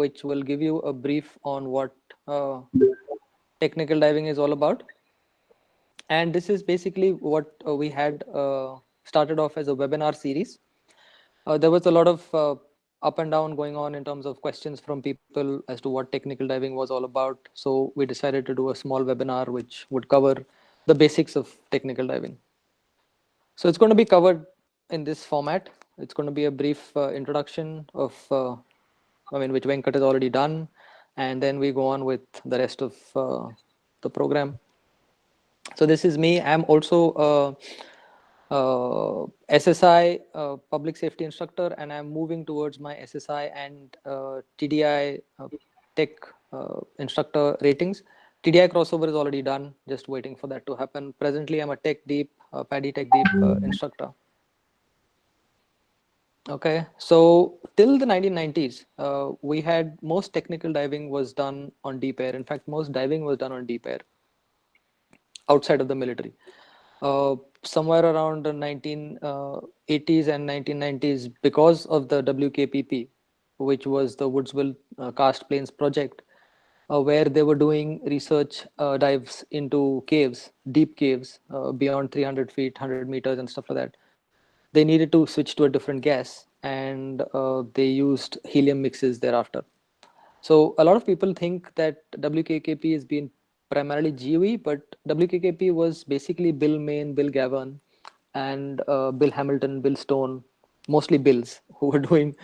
which will give you a brief on what technical diving is all about. And this is basically what we had started off as a webinar series. There was a lot of up and down going on in terms of questions from people as to what technical diving was all about. So we decided to do a small webinar which would cover the basics of technical diving. So it's going to be covered in this format. It's going to be a brief introduction of, which Venkat has already done. And then we go on with the rest of the program. So this is me. I'm also SSI public safety instructor, and I'm moving towards my SSI and TDI tech instructor ratings. TDI crossover is already done, just waiting for that to happen. Presently, I'm a tech deep, PADI tech deep instructor. Okay, so till the 1990s, we had most technical diving was done on deep air. In fact, most diving was done on deep air outside of the military. Somewhere around the 1980s and 1990s, because of the WKPP, which was the Woodsville Karst Plains project, where they were doing research dives into caves, deep caves, beyond 300 feet, 100 meters and stuff like that. They needed to switch to a different gas, and they used helium mixes thereafter. So a lot of people think that WKKP has been primarily GUE, but WKKP was basically Bill Main, Bill Gavin, and Bill Hamilton, Bill Stone, mostly Bills, who were doing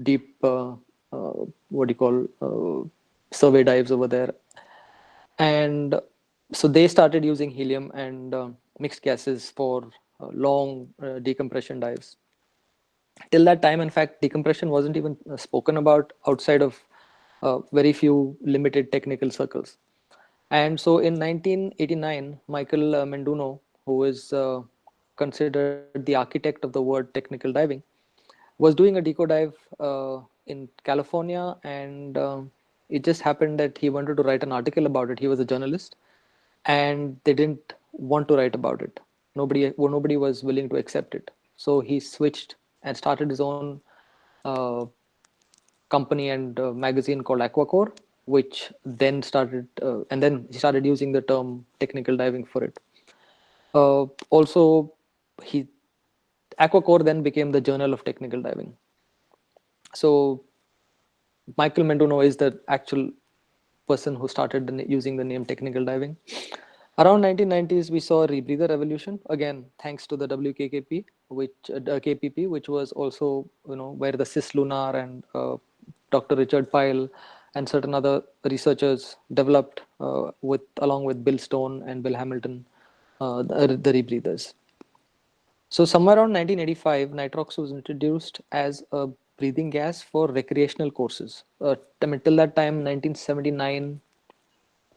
deep, what do you call, survey dives over there. And so they started using helium and mixed gases for long decompression dives. Till that time, in fact, decompression wasn't even spoken about outside of very few limited technical circles. And so in 1989, Michael Menduno, who is considered the architect of the word technical diving, was doing a deco dive in California, and it just happened that he wanted to write an article about it. He was a journalist, and they didn't want to write about it. Nobody was willing to accept it. So he switched and started his own uh, company and magazine called Aquacore, which then started, and then he started using the term technical diving for it. Also, he Aquacore then became the Journal of Technical Diving. So Michael Menduno is the actual person who started using the name technical diving. Around 1990s, we saw a rebreather revolution, again thanks to the WKKP, which KPP, which was also where the Cis Lunar and Dr. Richard Pyle and certain other researchers developed along with Bill Stone and Bill Hamilton, the rebreathers. So somewhere around 1985, nitrox was introduced as a breathing gas for recreational courses. Till that time, 1979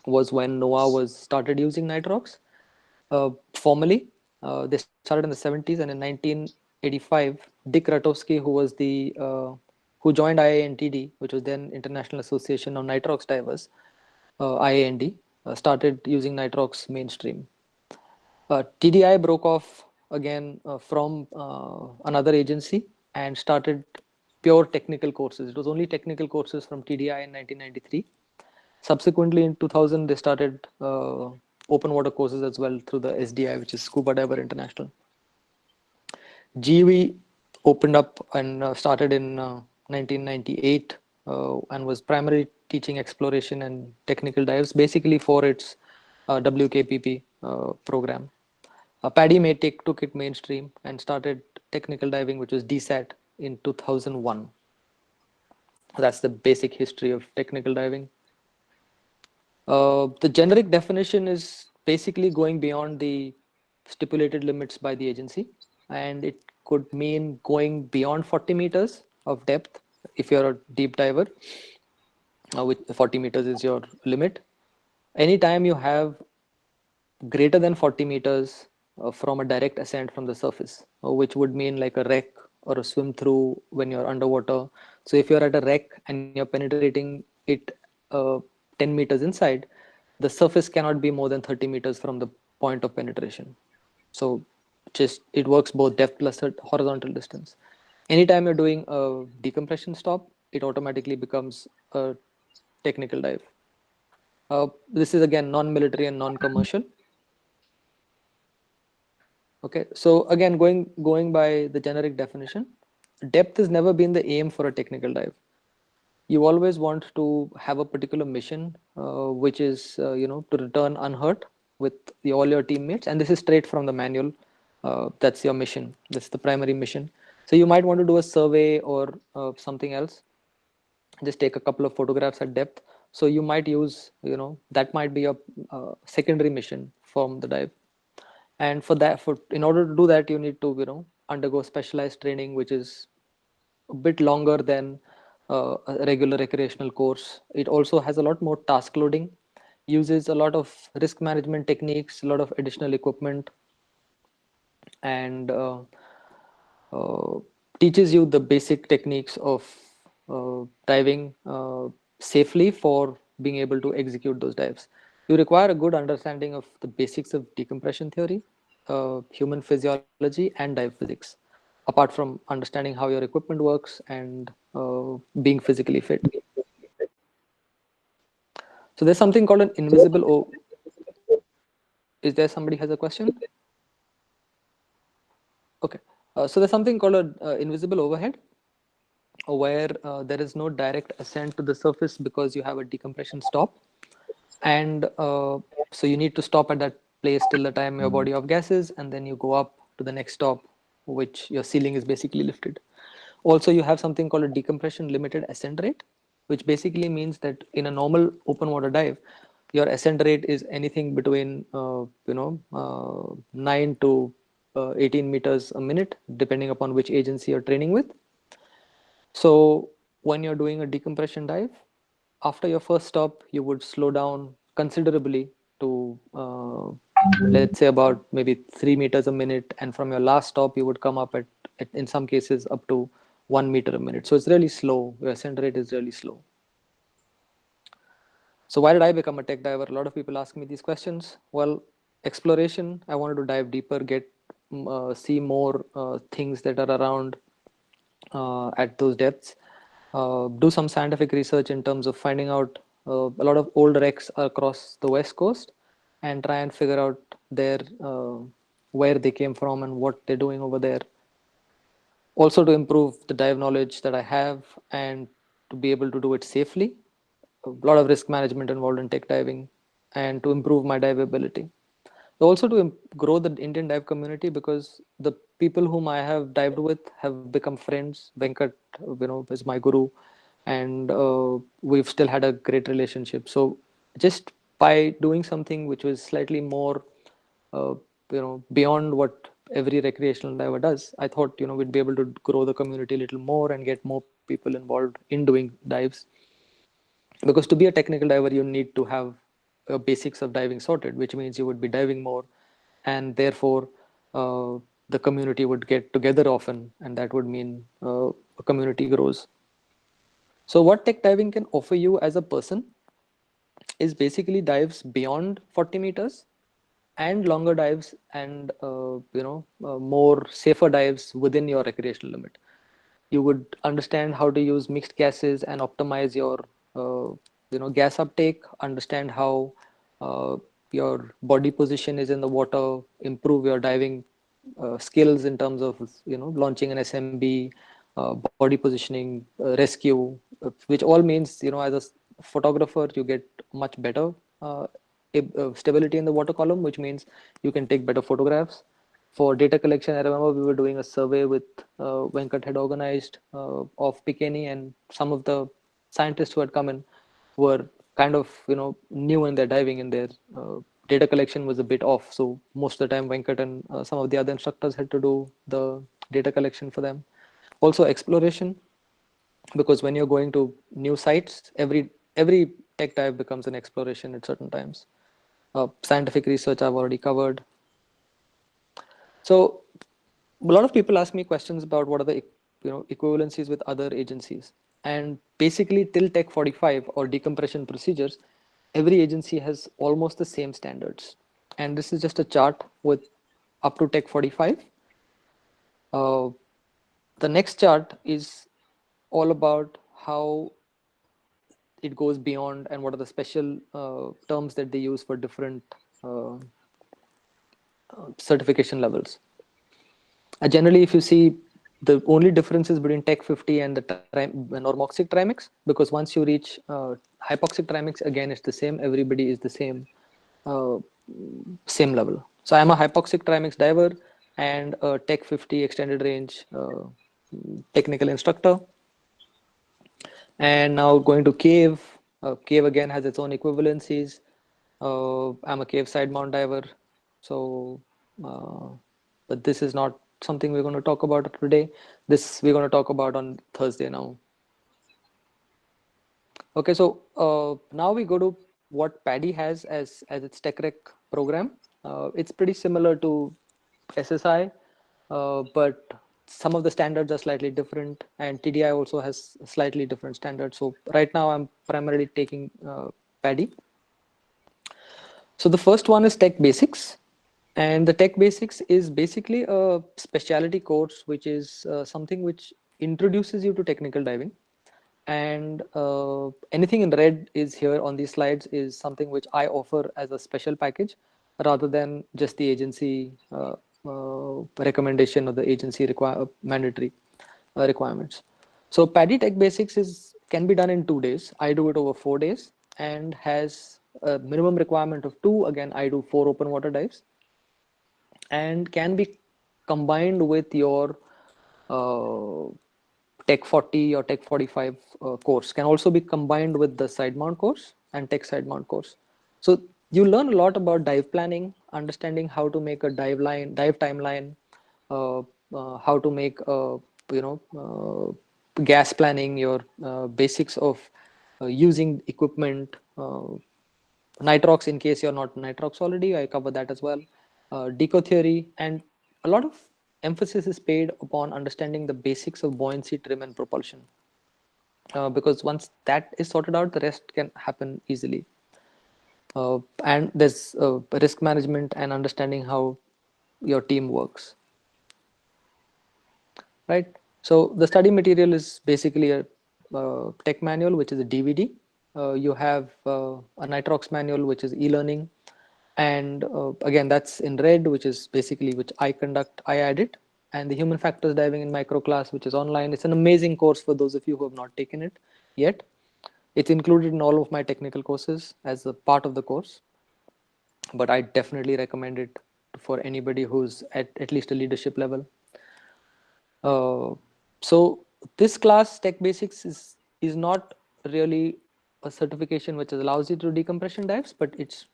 was when NOAA was started using nitrox formally. They started in the 70s, and in 1985, Dick Ratowski, who joined IANTD, which was then International Association of Nitrox Divers, IAND, started using nitrox mainstream. TDI broke off again from another agency and started pure technical courses. It was only technical courses from TDI in 1993. Subsequently, in 2000, they started open water courses as well through the SDI, which is Scuba Diver International. GUE opened up and started in 1998 and was primarily teaching exploration and technical dives, basically for its WKPP program. Paddy Maytick took it mainstream and started technical diving, which was DSAT, in 2001. That's the basic history of technical diving. The generic definition is basically going beyond the stipulated limits by the agency, and it could mean going beyond 40 meters of depth if you're a deep diver, which 40 meters is your limit. Anytime you have greater than 40 meters from a direct ascent from the surface, which would mean like a wreck or a swim through when you're underwater. So if you're at a wreck and you're penetrating it 10 meters inside, the surface cannot be more than 30 meters from the point of penetration. So it works both depth plus horizontal distance. Anytime you're doing a decompression stop, it automatically becomes a technical dive. This is again non-military and non-commercial. Okay, so again, going by the generic definition, depth has never been the aim for a technical dive. You always want to have a particular mission, which is to return unhurt with all your teammates, and this is straight from the manual. That's your mission. That's the primary mission. So you might want to do a survey or something else. Just take a couple of photographs at depth. So you might use, that might be a secondary mission from the dive. And in order to do that, you need to undergo specialized training, which is a bit longer than a regular recreational course. It also has a lot more task loading, uses a lot of risk management techniques, a lot of additional equipment, and uh, teaches you the basic techniques of diving safely for being able to execute those dives. You require a good understanding of the basics of decompression theory, human physiology, and dive physics, apart from understanding how your equipment works and being physically fit. So there's something called an invisible Is there somebody has a question? Okay. So there's something called an invisible overhead, where there is no direct ascent to the surface because you have a decompression stop. And so you need to stop at that place till the time your body off gases, and then you go up to the next stop, which your ceiling is basically lifted. Also, you have something called a decompression limited ascent rate, which basically means that in a normal open water dive, your ascent rate is anything between 9 to 18 meters a minute, depending upon which agency you're training with. So when you're doing a decompression dive, after your first stop, you would slow down considerably to, let's say, about maybe 3 meters a minute. And from your last stop, you would come up at in some cases, up to 1 meter a minute. So it's really slow. Your ascent rate is really slow. So why did I become a tech diver? A lot of people ask me these questions. Well, exploration. I wanted to dive deeper, see more things that are around at those depths. Do some scientific research in terms of finding out a lot of old wrecks across the west coast, and try and figure out where they came from and what they're doing over there. Also to improve the dive knowledge that I have and to be able to do it safely. A lot of risk management involved in tech diving, and to improve my dive ability. Also to grow the Indian dive community, because the people whom I have dived with have become friends. Venkat, is my guru, and we've still had a great relationship. So just by doing something which was slightly more, uh, beyond what every recreational diver does, I thought we'd be able to grow the community a little more and get more people involved in doing dives. Because to be a technical diver, you need to have basics of diving sorted, which means you would be diving more, and therefore uh, the community would get together often, and that would mean a community grows. So what tech diving can offer you as a person is basically dives beyond 40 meters, and longer dives, and more safer dives within your recreational limit. You would understand how to use mixed gases and optimize your gas uptake, understand how uh, your body position is in the water, improve your diving skills in terms of launching an SMB, body positioning, rescue, which all means as a photographer you get much better uh, stability in the water column, which means you can take better photographs. For data collection, I remember we were doing a survey with Venkat had organized of Pikeni, and some of the scientists who had come in were kind of new in their diving, and their data collection was a bit off. So most of the time, Venkat and some of the other instructors had to do the data collection for them. Also, exploration, because when you're going to new sites, every tech dive becomes an exploration at certain times. Scientific research I've already covered. So a lot of people ask me questions about what are the equivalencies with other agencies, and basically till Tech 45 or decompression procedures, every agency has almost the same standards. And this is just a chart with up to Tech 45. The next chart is all about how it goes beyond and what are the special terms that they use for different uh, certification levels. Generally, if you see, the only differences between Tech 50 and the normoxic trimix, because once you reach hypoxic trimix, again, it's the same. Everybody is the uh, same level. So I'm a hypoxic trimix diver and a Tech 50 extended range technical instructor. And now going to cave. Cave again has its own equivalencies. I'm a cave side mount diver. So, uh, but this is not something we're going to talk about today. This we're going to talk about on Thursday now. Okay, so now we go to what PADI has as its TechRec program. It's pretty similar to SSI, but some of the standards are slightly different, and TDI also has slightly different standards. So right now I'm primarily taking PADI. So the first one is Tech Basics. And the Tech Basics is basically a specialty course, which is something which introduces you to technical diving. And anything in red is here on these slides is something which I offer as a special package rather than just the agency recommendation or the agency mandatory requirements. So PADI Tech Basics can be done in 2 days. I do it over 4 days and has a minimum requirement of two. Again, I do 4 open water dives and can be combined with your uh, Tech 40 or Tech 45 course. Can also be combined with the side mount course and Tech side mount course. So you learn a lot about dive planning, understanding how to make a dive timeline, uh, how to make gas planning, your basics of using equipment, nitrox in case you're not nitrox already. I cover that as well. Deco theory, and a lot of emphasis is paid upon understanding the basics of buoyancy, trim, and propulsion. Because once that is sorted out, the rest can happen easily. And there's risk management and understanding how your team works, right? So the study material is basically a tech manual, which is a DVD. You have a nitrox manual, which is e-learning. And again, that's in red, which is basically which I added. And the human factors diving in micro class, which is online. It's an amazing course for those of you who have not taken it yet. It's included in all of my technical courses as a part of the course, but I definitely recommend it for anybody who's at least a leadership level. Uh, so this class, Tech Basics, is not really a certification which allows you to do decompression dives, but it's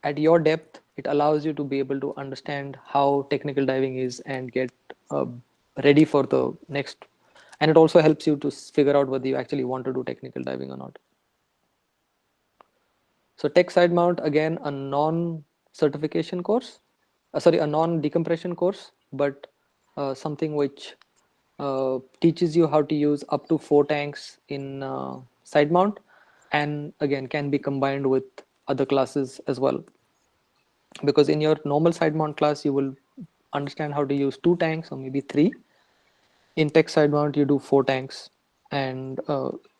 at your depth. It allows you to be able to understand how technical diving is and get ready for the next. And it also helps you to figure out whether you actually want to do technical diving or not. So Tech Side Mount, again, a non-certification course, sorry, a non-decompression course, but something which teaches you how to use up to 4 tanks in side mount, and again can be combined with other classes as well. Because in your normal side mount class, you will understand how to use 2 tanks or maybe 3. In Tech Side Mount, you do 4 tanks, and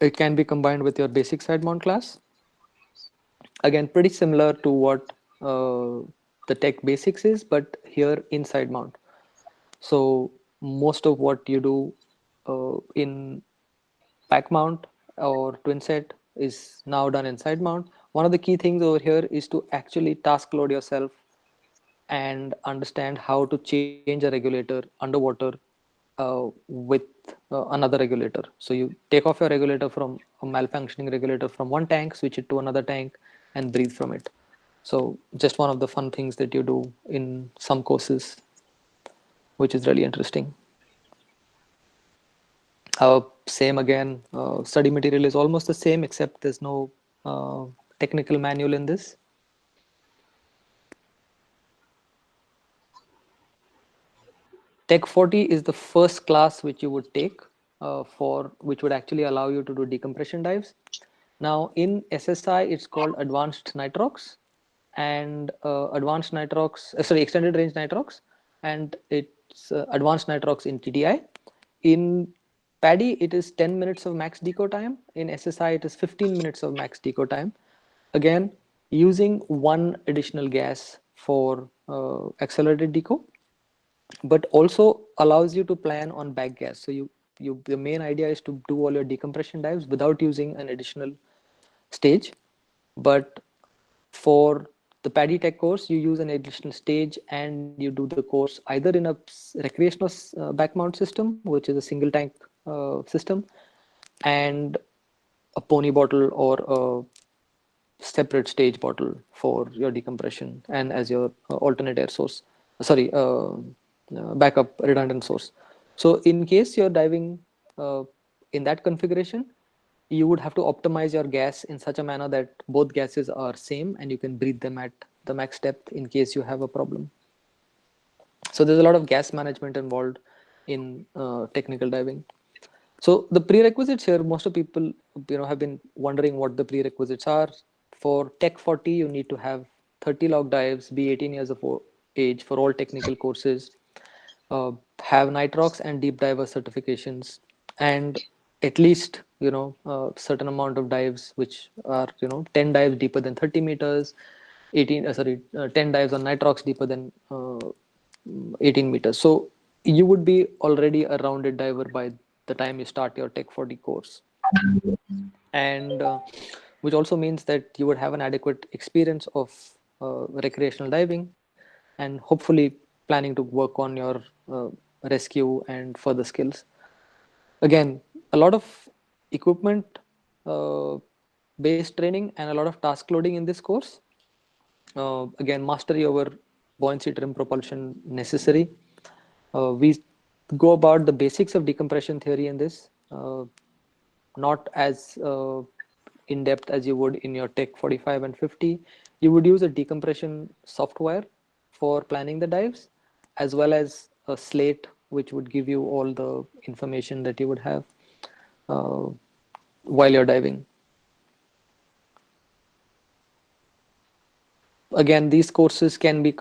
it can be combined with your basic side mount class. Again, pretty similar to what the Tech Basics is, but here in side mount. So most of what you do in pack mount or twin set is now done in side mount. One of the key things over here is to actually task load yourself and understand how to change a regulator underwater with another regulator. So you take off your regulator from a malfunctioning regulator from one tank, switch it to another tank, and breathe from it. So just one of the fun things that you do in some courses, which is really interesting. Same again, study material is almost the same, except there's no technical manual in this. Tech 40 is the first class which you would take for which would actually allow you to do decompression dives. Now in SSI, it's called Advanced Nitrox and Extended Range Nitrox, and it's Advanced Nitrox in TDI. In PADI, it is 10 minutes of max deco time. In SSI, it is 15 minutes of max deco time. Again, using one additional gas for accelerated deco, but also allows you to plan on back gas. So the main idea is to do all your decompression dives without using an additional stage. But for the PADI Tech course, you use an additional stage and you do the course either in a recreational back mount system, which is a single tank system, and a pony bottle or a separate stage bottle for your decompression and as your alternate air source. Sorry, backup redundant source. So in case you're diving uh, in that configuration, you would have to optimize your gas in such a manner that both gases are same and you can breathe them at the max depth in case you have a problem. So there's a lot of gas management involved in technical diving. So the prerequisites here, most of people have been wondering what the prerequisites are. For Tech 40, you need to have 30 log dives, be 18 years of age for all technical courses, have nitrox and deep diver certifications, and at least certain amount of dives which are 10 dives deeper than 30 meters, 10 dives on nitrox deeper than 18 meters. So you would be already a rounded diver by the time you start your Tech 40 course, and which also means that you would have an adequate experience of recreational diving, and hopefully planning to work on your rescue and further skills. Again, a lot of equipment based training and a lot of task loading in this course. Again, mastery over buoyancy trim propulsion necessary. We go about the basics of decompression theory in this, not as in depth as you would in your Tech 45 and 50. You would use a decompression software for planning the dives, as well as a slate which would give you all the information that you would have uh, while you're diving. Again, these courses can be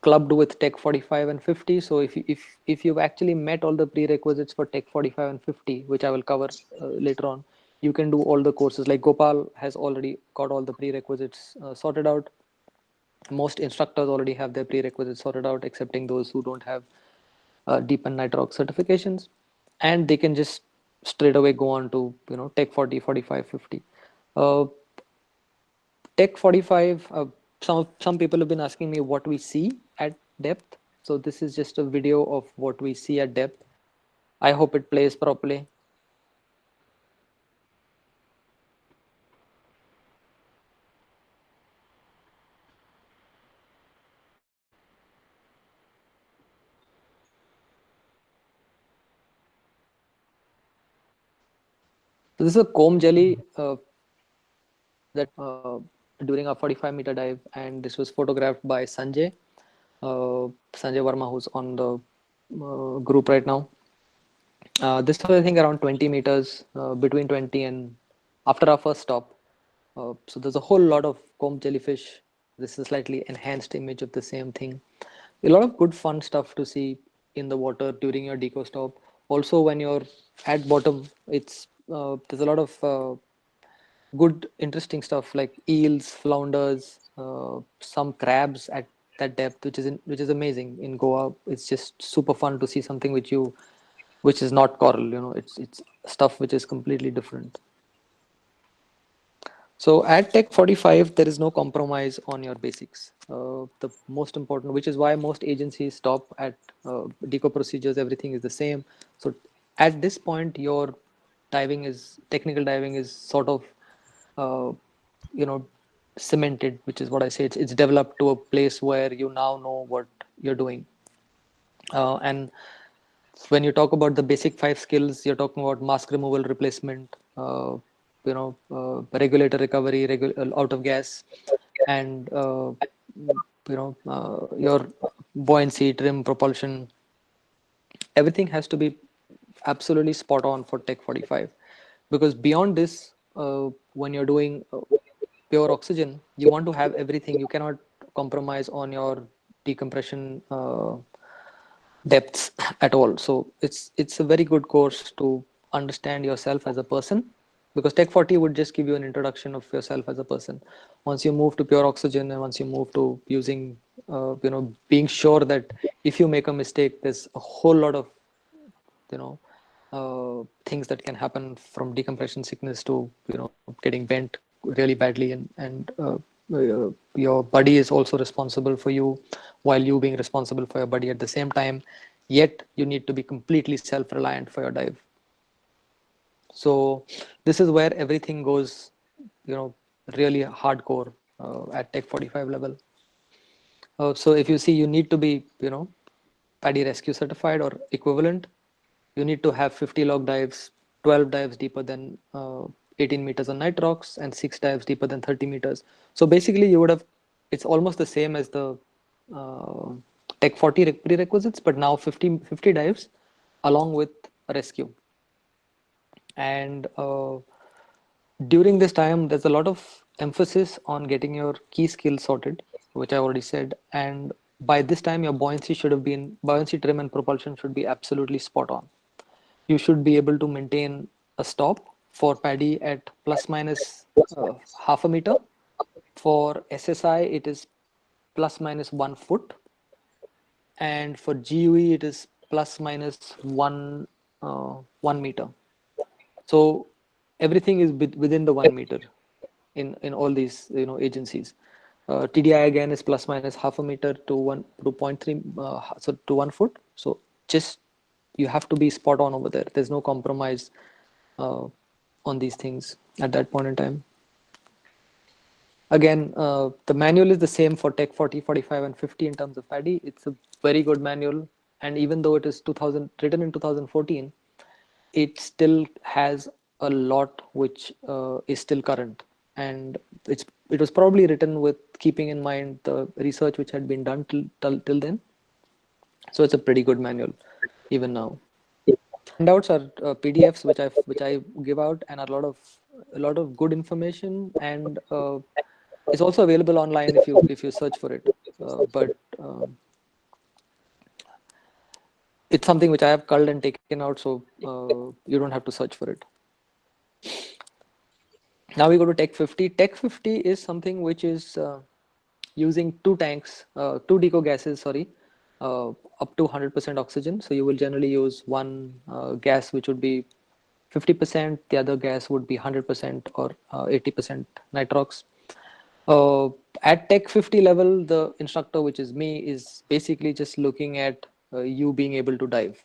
clubbed with Tech 45 and 50. So if you've actually met all the prerequisites for Tech 45 and 50, which I will cover later on, you can do all the courses. Like Gopal has already got all the prerequisites sorted out. Most instructors already have their prerequisites sorted out, excepting those who don't have deep and nitrox certifications, and they can just straight away go on to Tech 40, 45, 50. uh, Tech 45, some people have been asking me what we see at depth. So this is just a video of what we see at depth. I hope it plays properly. So this is a comb jelly that during a 45-meter dive, and this was photographed by Sanjay Verma, who's on the group right now. This was, I think, around 20 meters, between 20 and after our first stop. So there's a whole lot of comb jellyfish. This is a slightly enhanced image of the same thing. A lot of good fun stuff to see in the water during your deco stop. Also, when you're at bottom, it's there's a lot of good, interesting stuff like eels, flounders, some crabs at that depth, which is amazing in Goa. It's just super fun to see something which is not coral. It's stuff which is completely different. So at Tech 45, there is no compromise on your basics. The most important, which is why most agencies stop at deco procedures, everything is the same. So at this point, your technical diving is sort of, uh, you know, cemented, which is what I say. It's developed to a place where you now know what you're doing. And when you talk about the basic 5 skills, you're talking about mask removal, replacement, regulator recovery, out of gas, and your buoyancy, trim, propulsion. Everything has to be absolutely spot on for Tech 45, because beyond this, when you're doing pure oxygen, you want to have everything. You cannot compromise on your decompression depths at all. So it's a very good course to understand yourself as a person, because Tech 40 would just give you an introduction of yourself as a person. Once you move to pure oxygen, and once you move to using, being sure that if you make a mistake, there's a whole lot of, you know, things that can happen, from decompression sickness to, getting bent really badly, and your body is also responsible for you, while you being responsible for your body at the same time. Yet you need to be completely self-reliant for your dive. So this is where everything goes, really hardcore at Tech 45 level. So if you see, you need to be, PADI rescue certified or equivalent. You need to have 50 log dives, 12 dives deeper than 18 meters on night rocks, and 6 dives deeper than 30 meters. So basically, you would have, it's almost the same as the uh, Tech 40 prerequisites, but now 50 dives along with a rescue. And during this time, there's a lot of emphasis on getting your key skills sorted, which I already said. And by this time, your buoyancy trim and propulsion should be absolutely spot on. You should be able to maintain a stop for PADI at plus minus half a meter. For SSI, it is plus minus 1 foot. And for GUE, it is plus minus 1 meter. So everything is within the 1 meter in all these agencies. TDI again is plus minus half a meter to 0.3, so to 1 foot. So just you have to be spot on over there. There's no compromise uh, on these things at that point in time. Again, the manual is the same for Tech 40, 45, and 50 in terms of PADI. It's a very good manual, and even though it is written in 2014, it still has a lot which is still current, and it was probably written with keeping in mind the research which had been done till then. So it's a pretty good manual even now. Handouts are PDFs which I give out, and a lot of good information, and it's also available online if you search for it. But it's something which I have culled and taken out, so you don't have to search for it. Now we go to Tech 50. Tech 50 is something which is using two deco gases, sorry, up to 100% oxygen. So you will generally use one gas which would be 50%, the other gas would be 100% or 80% nitrox. At Tech 50 level, the instructor, which is me, is basically just looking at you being able to dive.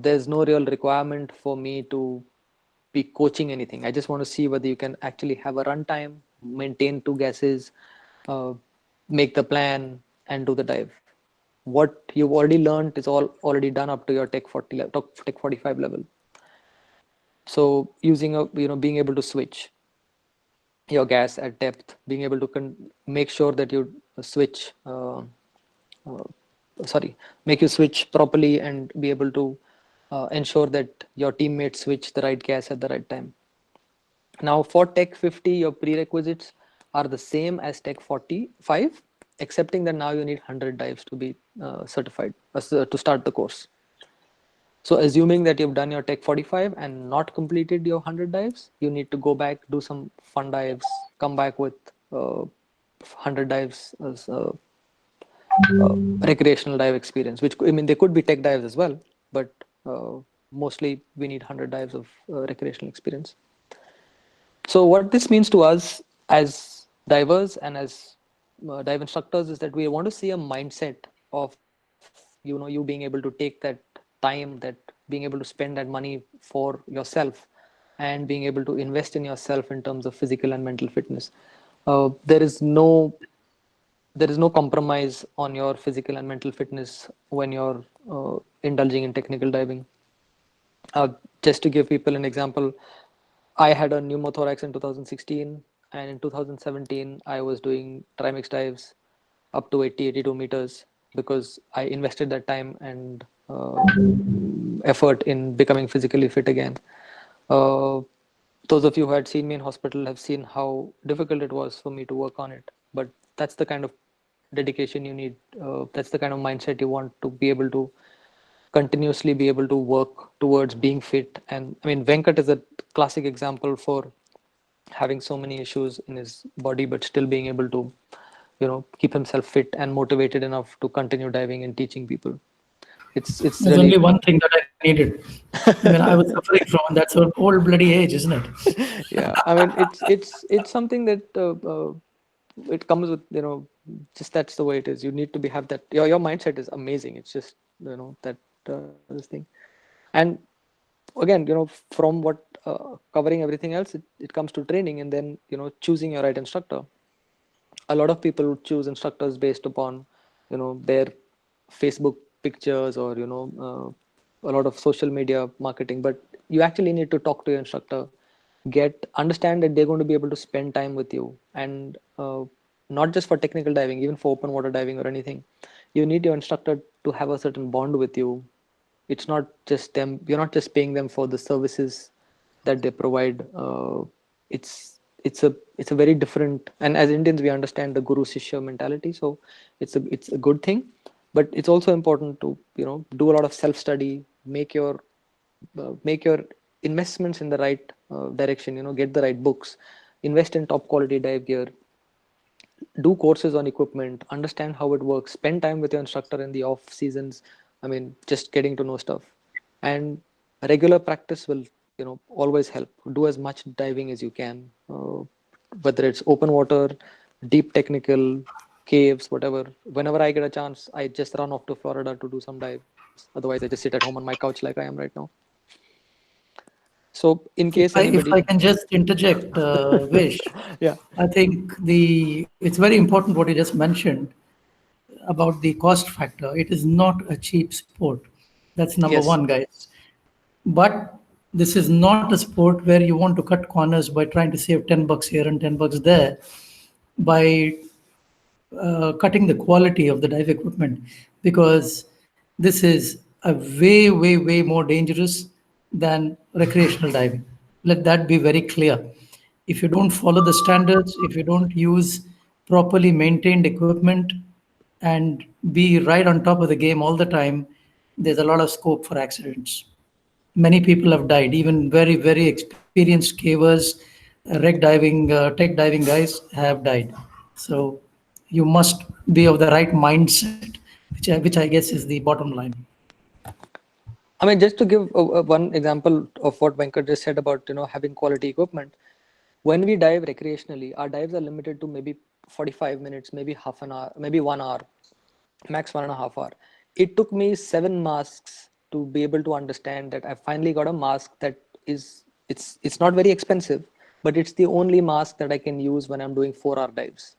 There's no real requirement for me to be coaching anything. I just want to see whether you can actually have a runtime, maintain two gases, uh, make the plan, and do the dive. What you've already learned is all already done up to your Tech 40 Tech 45 level. So using being able to switch your gas at depth, being able to make sure that you switch uh, sorry, make you switch properly, and be able to ensure that your teammates switch the right gas at the right time. Now for Tech 50, your prerequisites are the same as Tech 45, excepting that now you need 100 dives to be certified, to start the course. So assuming that you've done your Tech 45 and not completed your 100 dives, you need to go back, do some fun dives, come back with 100 dives as recreational dive experience, which, I mean, they could be tech dives as well, but mostly we need 100 dives of recreational experience. So what this means to us as divers and as dive instructors is that we want to see a mindset of you being able to take that time, that being able to spend that money for yourself, and being able to invest in yourself in terms of physical and mental fitness. There is no compromise on your physical and mental fitness when you're indulging in technical diving. Uh, just to give people an example, I had a pneumothorax in 2016, and in 2017, I was doing trimix dives up to 82 meters, because I invested that time and effort in becoming physically fit again. Uh, those of you who had seen me in hospital have seen how difficult it was for me to work on it. But that's the kind of dedication you need. That's the kind of mindset you want to be able to continuously be able to work towards being fit. And I mean, Venkat is a classic example for having so many issues in his body, but still being able to, keep himself fit and motivated enough to continue diving and teaching people. It's There's only really, one thing that I needed. I mean, I was suffering from that's an old bloody age, isn't it? yeah. I mean, it's something that it comes with, just that's the way it is. You need to be have that. Your mindset is amazing. It's just, that this thing. And again, from what covering everything else, it comes to training, and then choosing your right instructor. A lot of people would choose instructors based upon their Facebook pictures, or a lot of social media marketing. But you actually need to talk to your instructor, get understand that they're going to be able to spend time with you. And not just for technical diving, even for open water diving or anything, you need your instructor to have a certain bond with you. It's not just them, you're not just paying them for the services that they provide. It's a very different, and as Indians we understand the guru shishya mentality, so it's a good thing. But it's also important to do a lot of self study, make your investments in the right direction. Get the right books, invest in top quality dive gear, do courses on equipment, understand how it works, spend time with your instructor in the off seasons. I mean, just getting to know stuff. And regular practice will, always help. Do as much diving as you can, whether it's open water, deep technical, caves, whatever. Whenever I get a chance, I just run off to Florida to do some dives. Otherwise, I just sit at home on my couch like I am right now. So, in If case I anybody, can just interject, Vish, yeah, I think it's very important what you just mentioned about the cost factor. It is not a cheap sport. That's number yes, one, guys. But this is not a sport where you want to cut corners by trying to save $10 here and $10 there by cutting the quality of the dive equipment, because this is a way, way, way more dangerous than recreational diving. Let that be very clear. If you don't follow the standards, if you don't use properly maintained equipment and be right on top of the game all the time, there's a lot of scope for accidents. Many people have died, even very, very experienced cavers, tech diving guys have died. So you must be of the right mindset, which I guess is the bottom line. I mean, just to give one example of what Venkat just said about having quality equipment. When we dive recreationally, our dives are limited to maybe 45 minutes, maybe half an hour, maybe 1 hour, max 1.5 hour. It took me 7 masks to be able to understand that I finally got a mask that is it's not very expensive, but it's the only mask that I can use when I'm doing 4 hour dives,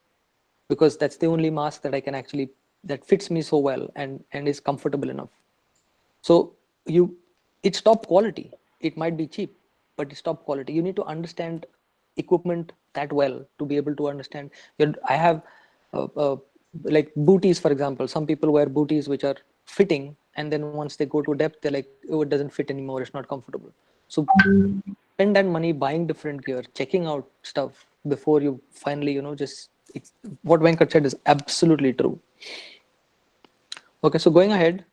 because that's the only mask that I can actually that fits me so well and is comfortable enough. So you, it's top quality. It might be cheap, but it's top quality. You need to understand equipment that well to be able to understand. I have like booties, for example. Some people wear booties which are fitting, and then once they go to depth, they're like, oh, it doesn't fit anymore. It's not comfortable. So spend that money buying different gear, checking out stuff before you finally, just. What Venkat said is absolutely true. Okay, so going ahead,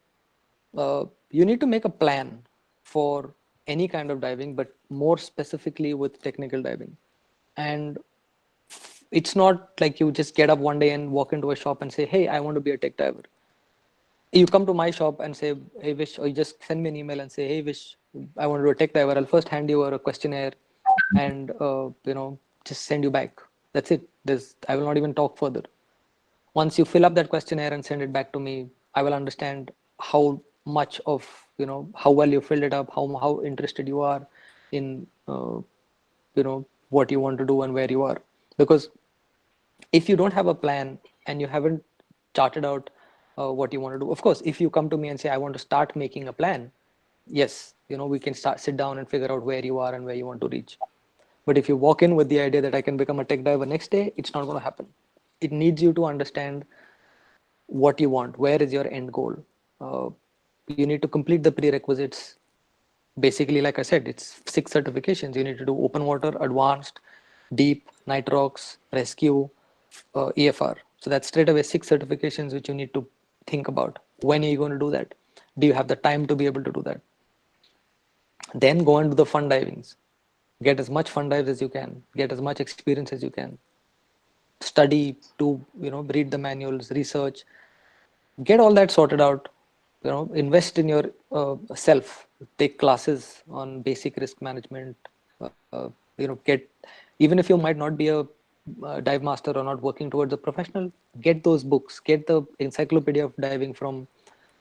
you need to make a plan for any kind of diving, but more specifically with technical diving. And it's not like you just get up one day and walk into a shop and say, hey, I want to be a tech diver. You come to my shop and say, hey, Vish, or you just send me an email and say, hey, Vish, I want to do a tech diver. I'll first hand you a questionnaire and, just send you back. That's it. I will not even talk further. Once you fill up that questionnaire and send it back to me, I will understand how much of, how well you filled it up, how interested you are in, what you want to do and where you are. Because if you don't have a plan and you haven't charted out what you want to do, of course, if you come to me and say, I want to start making a plan, yes, we can sit down and figure out where you are and where you want to reach. But if you walk in with the idea that I can become a tech diver next day, it's not going to happen. It needs you to understand what you want, where is your end goal. uh, you need to complete the prerequisites. Basically, like I said, it's 6 certifications. You need to do open water, advanced, deep, nitrox, rescue, EFR. So that's straight away 6 certifications which you need to think about. When are you going to do that? Do you have the time to be able to do that? Then go and do the fun divings. Get as much fun dives as you can. Get as much experience as you can. Study to, read the manuals, research, get all that sorted out. Invest in your self. Take classes on basic risk management. Get, even if you might not be a dive master or not working towards a professional, get those books. Get the encyclopedia of diving from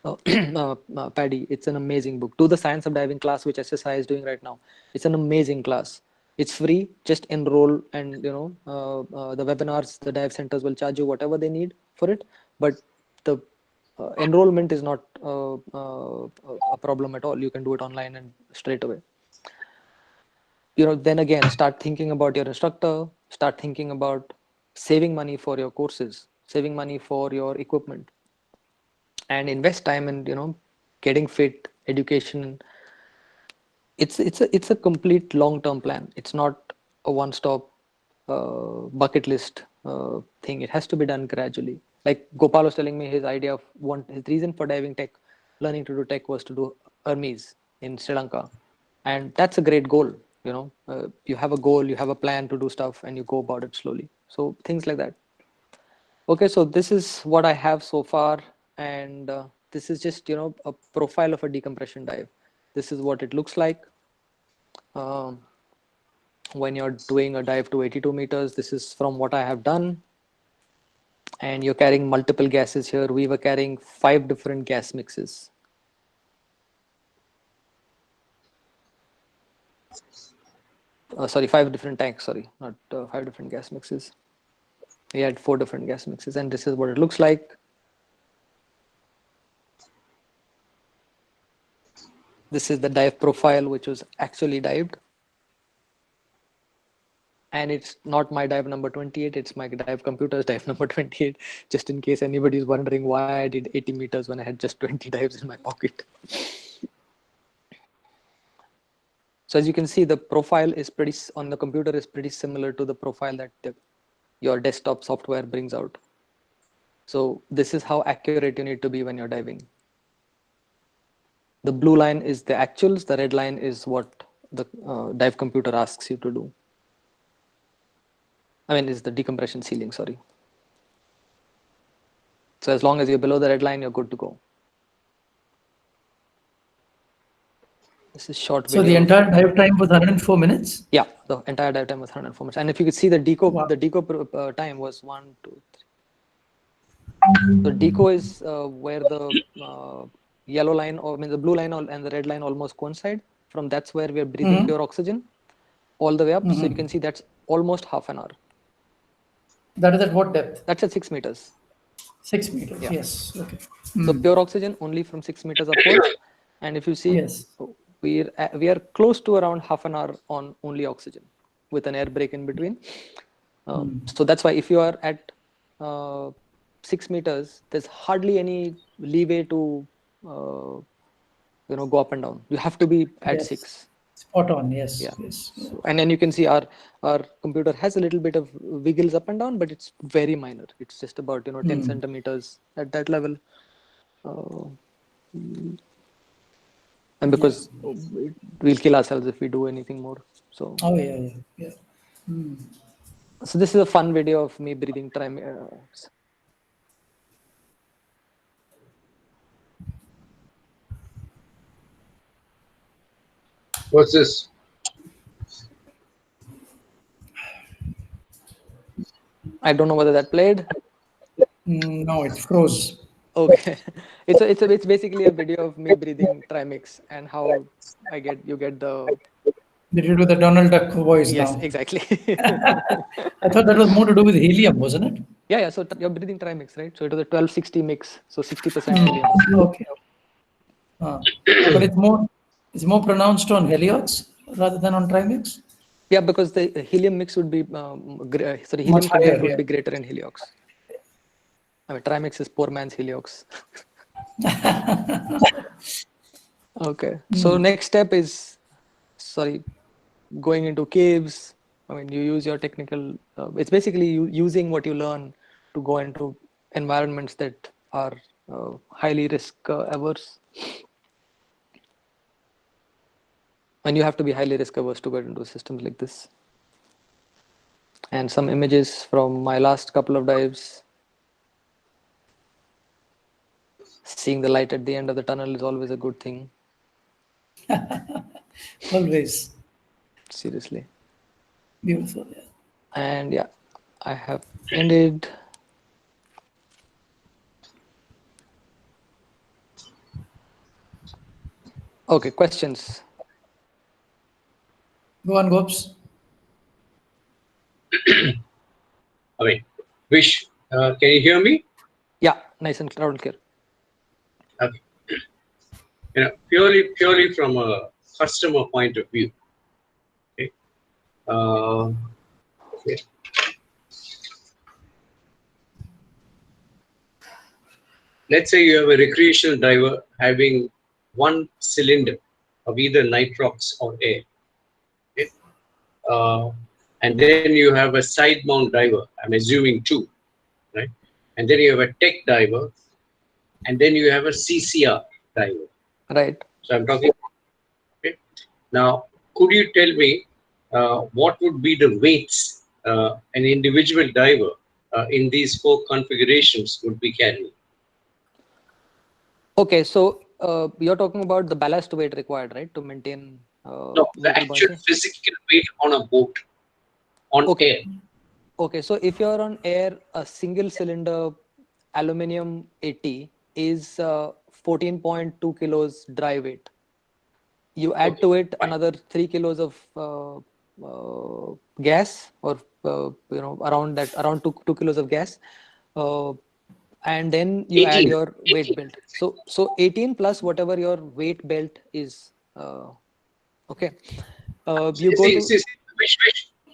Paddy. It's an amazing book. Do the science of diving class, which SSI is doing right now. It's an amazing class. It's free. Just enroll, and the webinars, the dive centers will charge you whatever they need for it. But the enrollment is not a problem at all. You can do it online and straight away. Then again, start thinking about your instructor. Start thinking about saving money for your courses, saving money for your equipment, and invest time in getting fit, education. It's a complete long-term plan. It's not a one-stop bucket list thing. It has to be done gradually. Like Gopal was telling me, his idea of his reason for diving tech, learning to do tech, was to do Hermes in Sri Lanka, and that's a great goal. You have a goal, you have a plan to do stuff, and you go about it slowly. So things like that. Okay, so this is what I have so far, and this is just a profile of a decompression dive. This is what it looks like um, when you're doing a dive to 82 meters. This is from what I have done, and you're carrying multiple gases here. We were carrying 5 different gas mixes. Sorry, 5 different tanks. Sorry, not 5 different gas mixes. We had 4 different gas mixes, and this is what it looks like. This is the dive profile, which was actually dived. And it's not my dive number 28, it's my dive computer's dive number 28, just in case anybody's wondering why I did 80 meters when I had just 20 dives in my pocket. So as you can see, the profile is on the computer is pretty similar to the profile that your desktop software brings out. So this is how accurate you need to be when you're diving. The blue line is the actuals, the red line is what the dive computer asks you to do. I mean, is the decompression ceiling, sorry. So as long as you're below the red line, you're good to go. This is short video. So the entire dive time was 104 minutes? Yeah, the entire dive time was 104 minutes. And if you could see the deco, wow. The deco time was 1, 2, 3. So deco is where the yellow line, or I mean the blue line and the red line almost coincide. From that's where we're breathing pure oxygen all the way up. So you can see that's almost half an hour. That is at what depth? That's at 6 meters. 6 meters, yeah. Yes. Okay. So pure oxygen only from 6 meters upwards. And if you see, yes, we are close to around half an hour on only oxygen with an air break in between. So that's why if you are at 6 meters, there's hardly any leeway to go up and down. You have to be at 6. Spot on, yes. Yeah. Yes. So, and then you can see our computer has a little bit of wiggles up and down, but it's very minor. It's just about 10 centimeters at that level. And because we'll kill ourselves if we do anything more. So. Oh yeah. So this is a fun video of me breathing What's this? I don't know whether that played. No, it froze. Okay, it's basically a video of me breathing trimix and how you get the. Did you do the Donald Duck voice? Yes, now? Exactly. I thought that was more to do with helium, wasn't it? Yeah. So you're breathing trimix, right? So it was a 1260 mix, so 60% helium. Okay. But it's more pronounced on heliox rather than on trimix. Yeah, because the helium mix would be helium content would be greater in heliox. I mean, trimix is poor man's heliox. Okay. So next step is, going into caves. I mean, you use your technical. It's basically using what you learn to go into environments that are highly risk averse. And you have to be highly risk averse to get into systems like this. And some images from my last couple of dives. Seeing the light at the end of the tunnel is always a good thing. Always. Seriously. Beautiful. Yeah. And yeah, I have ended. Okay, questions. Go on, Gopes. Okay. Wish, can you hear me? Yeah, nice and loud and clear. Okay. Purely from a customer point of view. Okay. Okay. Let's say you have a recreational diver having one cylinder of either nitrox or air. Okay. And then you have a side mount diver, I'm assuming two, right? And then you have a tech diver, and then you have a CCR diver. Right. So I'm talking. Okay. Now, could you tell me what would be the weights an individual diver in these four configurations would be carrying? Okay, so you're talking about the ballast weight required, right, to maintain No, the neutral actual buoyancy? physical weight on a boat, on Okay. air. Okay, so if you're on air, a single cylinder aluminum 80 is 14.2 kilos dry weight. You add Okay, to it fine. another 3 kilos of gas, or around 2 kilos of gas, uh, and then you add 18. your weight 18. belt. So 18 plus whatever your weight belt is. Okay. You go to. See,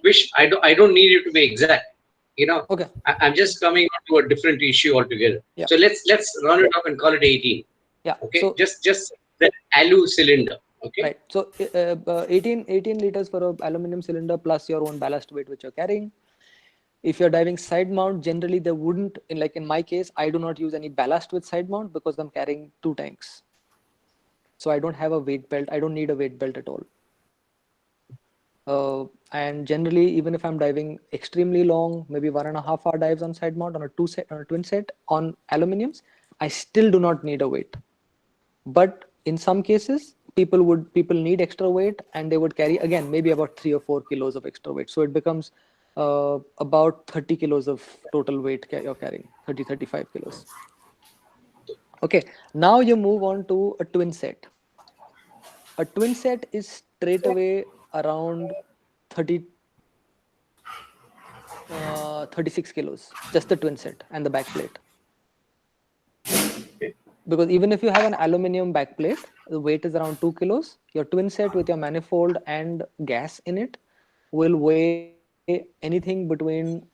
wish. I don't need you to be exact. Okay. I'm just coming on to a different issue altogether. Yeah. So let's run it up and call it 18. Yeah. Okay, So just the alu cylinder. Okay. right. So 18 liters for a aluminum cylinder plus your own ballast weight which you're carrying. If you're diving side mount, generally they wouldn't, in my case, I do not use any ballast with side mount because I'm carrying 2 tanks. So I don't have a weight belt. I don't need a weight belt at all. And generally, even if I'm diving extremely long, maybe 1.5 hour dives on side mount on a twin set on aluminiums, I still do not need a weight. But in some cases, people need extra weight, and they would carry again maybe about 3 or 4 kilos of extra weight. So it becomes about 30 kilos of total weight you're carrying, 35 kilos. Okay, now you move on to a twin set. A twin set is straight away around 30 36 kilos, just the twin set and the back plate. Because even if you have an aluminum back plate, the weight is around 2 kilos. Your twin set with your manifold and gas in it will weigh anything between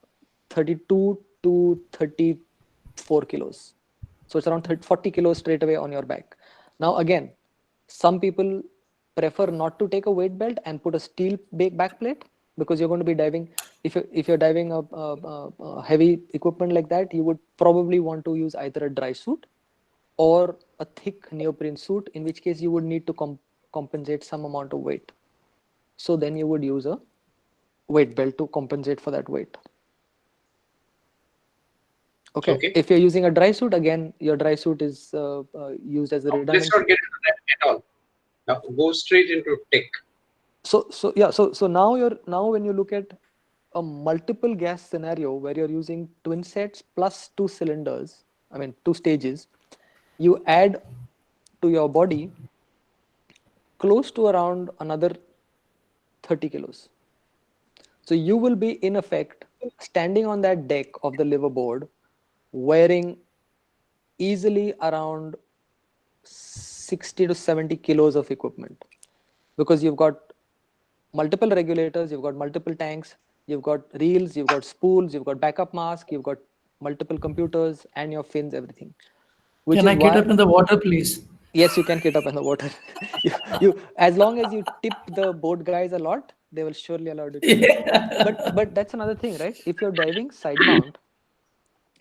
32 to 34 kilos. So it's around 40 kilos straight away on your back. Now, again, some people prefer not to take a weight belt and put a steel back plate, because you're going to be diving. If you're diving a heavy equipment like that, you would probably want to use either a dry suit or a thick neoprene suit, in which case you would need to compensate some amount of weight. So then you would use a weight belt to compensate for that weight. Okay. Okay. If you're using a dry suit, again, your dry suit is used as a redundant. Let's not get into that at all. Now go straight into tech. So now when you look at a multiple gas scenario where you're using twin sets plus 2 cylinders, 2 stages, you add to your body close to around another 30 kilos. So you will be in effect standing on that deck of the liveaboard wearing easily around 60 to 70 kilos of equipment, because you've got multiple regulators, you've got multiple tanks, you've got reels, you've got spools, you've got backup mask, you've got multiple computers and your fins, everything. Which Can is I get why, up in the water, please? yes, you can get up in the water. you as long as you tip the boat guys a lot, they will surely allow you to. But that's another thing, right? If you're diving side mount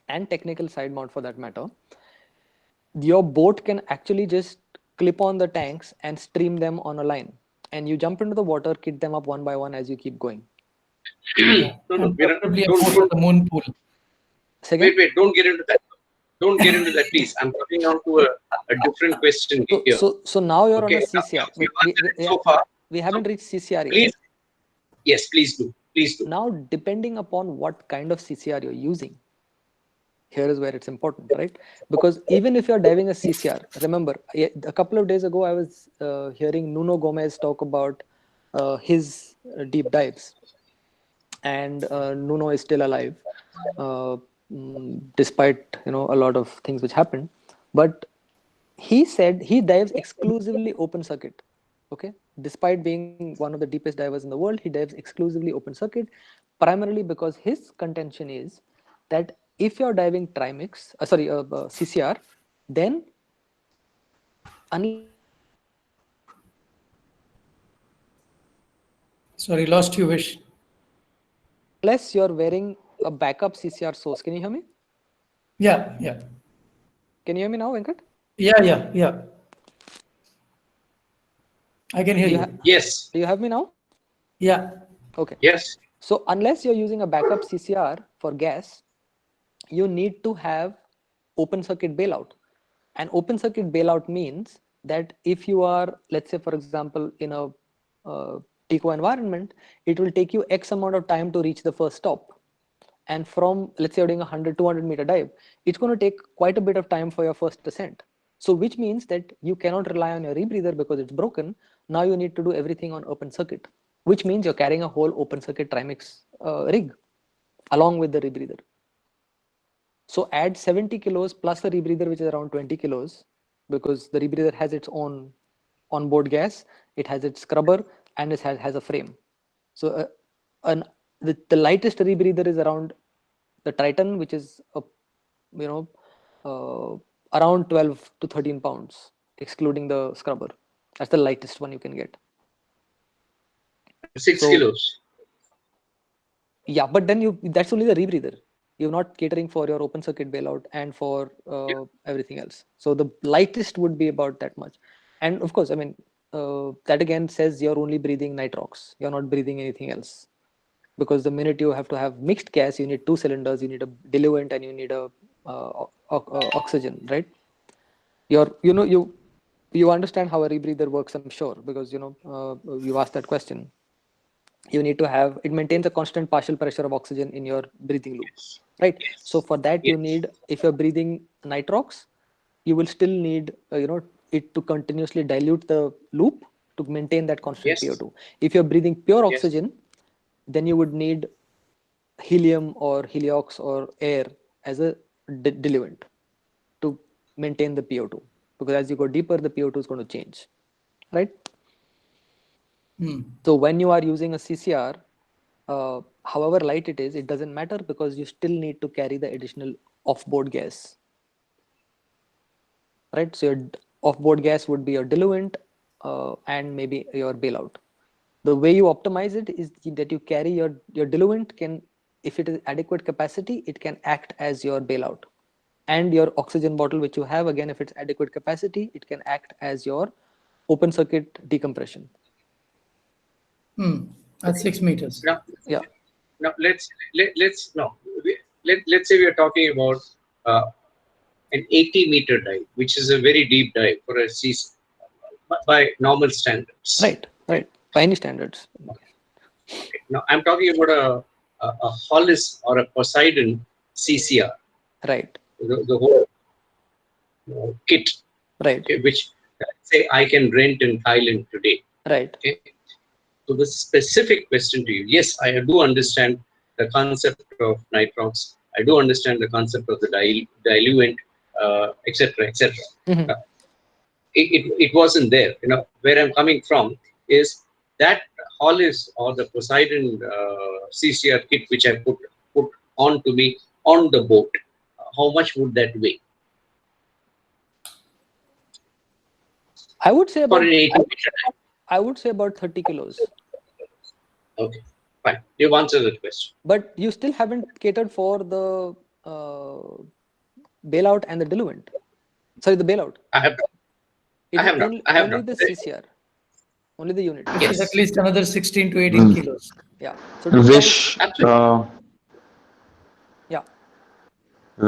and technical side mount for that matter, your boat can actually just clip on the tanks and stream them on a line. and you jump into the water, kit them up one by one as you keep going. Yeah. No, And we're not, preferably a boat at the moon pool. Second? wait, don't get into that. Don't get into that, please. I'm coming on to a different question here. So now you're on a Okay, CCR. you've Wait, answered it so far. we haven't reached CCR yet. Please, yes, please do. Please do. Now, depending upon what kind of CCR you're using, here is where it's important, right? Because even if you're diving a CCR, remember, a couple of days ago, I was hearing Nuno Gomez talk about his deep dives. And Nuno is still alive, despite a lot of things which happened. But he said he dives exclusively open circuit. Okay, despite being one of the deepest divers in the world, he dives exclusively open circuit, primarily because his contention is that if you're diving trimix, CCR, then Sorry, lost you, Vish. unless you're wearing a backup CCR source. Can you hear me? Yeah, yeah. Can you hear me now, Venkat? Yeah. I can hear you. Yes. Do you have me now? Yeah. Okay. Yes. So unless you're using a backup CCR for gas, you need to have open circuit bailout. And open circuit bailout means that if you are, let's say, for example, in a TECO environment, it will take you X amount of time to reach the first stop. And from, let's say, you're doing a 100, 200 meter dive, it's going to take quite a bit of time for your first descent. So which means that you cannot rely on your rebreather because it's broken. Now you need to do everything on open circuit, which means you're carrying a whole open circuit trimix rig along with the rebreather. So add 70 kilos plus the rebreather, which is around 20 kilos, because the rebreather has its own onboard gas, it has its scrubber, and it has a frame. So the lightest rebreather is around the Triton, which is around 12 to 13 pounds, excluding the scrubber. That's the lightest one you can get. 6 kilos. Yeah, but then that's only the rebreather. You're not catering for your open circuit bailout and for everything else. So the lightest would be about that much. And of course, I mean, that again says you're only breathing nitrox. You're not breathing anything else. Because the minute you have to have mixed gas, you need 2 cylinders, you need a diluent, and you need a oxygen, right? You understand how a rebreather works, I'm sure, because you asked that question. You need to have it maintains a constant partial pressure of oxygen in your breathing loop, right? Yes. So for that you need, if you're breathing nitrox, you will still need it to continuously dilute the loop to maintain that constant PO2. If you're breathing pure oxygen, then you would need helium or heliox or air as a diluent to maintain the PO2, because as you go deeper, the PO2 is going to change, right? So when you are using a CCR, however light it is, it doesn't matter, because you still need to carry the additional off-board gas, right? So your off-board gas would be your diluent and maybe your bailout. The way you optimize it is that you carry your diluent can, if it is adequate capacity, it can act as your bailout. And your oxygen bottle, which you have, again, if it's adequate capacity, it can act as your open circuit decompression. That's 6 meters. Yeah. Now let's say we are talking about an 80-meter dive, which is a very deep dive for a CC by normal standards. Right. By any standards. Okay. Now I'm talking about a Hollis or a Poseidon CCR. Right. The whole kit. Right. Okay, which say I can rent in Thailand today. Right. Okay. So the specific question to you, yes, I do understand the concept of nitrox. I do understand the concept of the diluent, etc., etc. Mm-hmm. It wasn't there. Where I'm coming from is that Hollis or the Poseidon CCR kit, which I put on to me on the boat. How much would that weigh? I would say about, I would say about 30 kilos. Okay, fine. You've answered that question. But you still haven't catered for the bailout and the diluent. Sorry, the bailout. I have not. Only the CCR. only the unit. Which is at Yes. least another 16 to 18 Mm. kilos. Yeah. So to count, Wish Absolutely. yeah.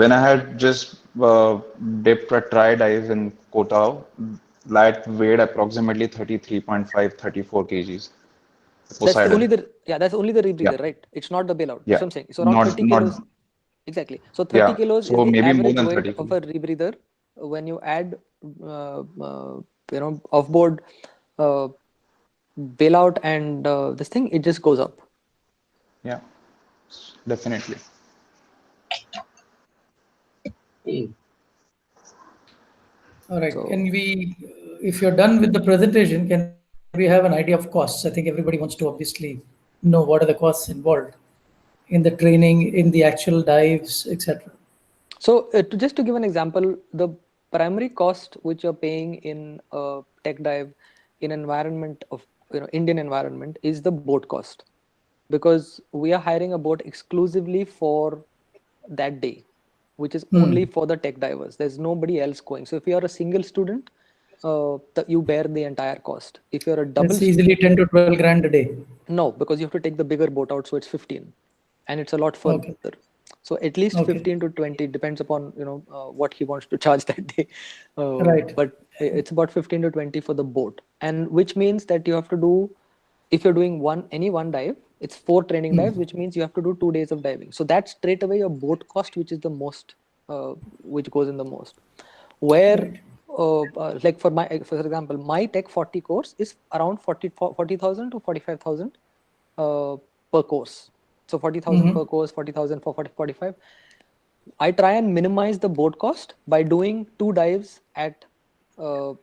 when I had just dipped a try dive in Kotao, that weighed approximately 33.5, 34 kgs. That's the only Poseidon. the yeah. That's only the Yeah, rebreather, right? It's not the bailout. That's yeah. what I'm saying. So around 30 kilos. Not, Exactly. So 30 yeah. kilos is So the maybe more average than weight 30 of kilos. a rebreather when you add, offboard uh, bailout and this thing. It just goes up. Yeah, definitely. Hmm. All right. So Can we, if you're done with the presentation, can we have an idea of costs? I think everybody wants to obviously know what are the costs involved in the training, in the actual dives, etc. just to give an example, the primary cost which you're paying in a tech dive in environment of Indian environment is the boat cost, because we are hiring a boat exclusively for that day, which is only for the tech divers. There's nobody else going. So if you are a single student, you bear the entire cost. If you're a double That's easily 10 to 12 grand a day. no, because you have to take the bigger boat out, so it's 15, and it's a lot further. Okay. So at least Okay. 15 to 20 depends upon what he wants to charge that day. Right. But it's about 15 to 20 for the boat, and which means that you have to do, if you're doing one dive, it's 4 training dives, which means you have to do 2 days of diving. So that's straight away your boat cost, which is the most, which goes in the most. Where Right. like for example, my tech 40 course is around 40,000 to 45,000 per course. So 40,000 per course, 40,000 for 45. I try and minimize the boat cost by doing 2 dives at a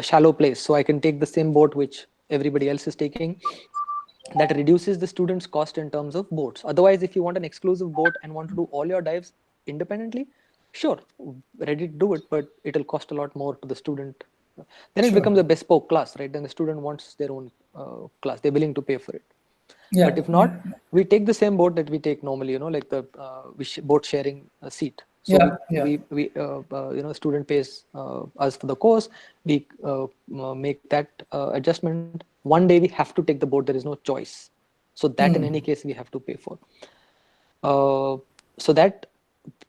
shallow place, so I can take the same boat which everybody else is taking. That reduces the student's cost in terms of boats. Otherwise, if you want an exclusive boat and want to do all your dives independently, sure, ready to do it, but it'll cost a lot more to the student. Then it becomes Sure. a bespoke class, right? Then the student wants their own class. They're willing to pay for it. But Yeah. if Yeah. not, we take the same boat that we take normally, like the boat sharing seat. So Yeah. Yeah. student pays us for the course. We make that adjustment. One day we have to take the boat. There is no choice. So that in any case we have to pay for. So that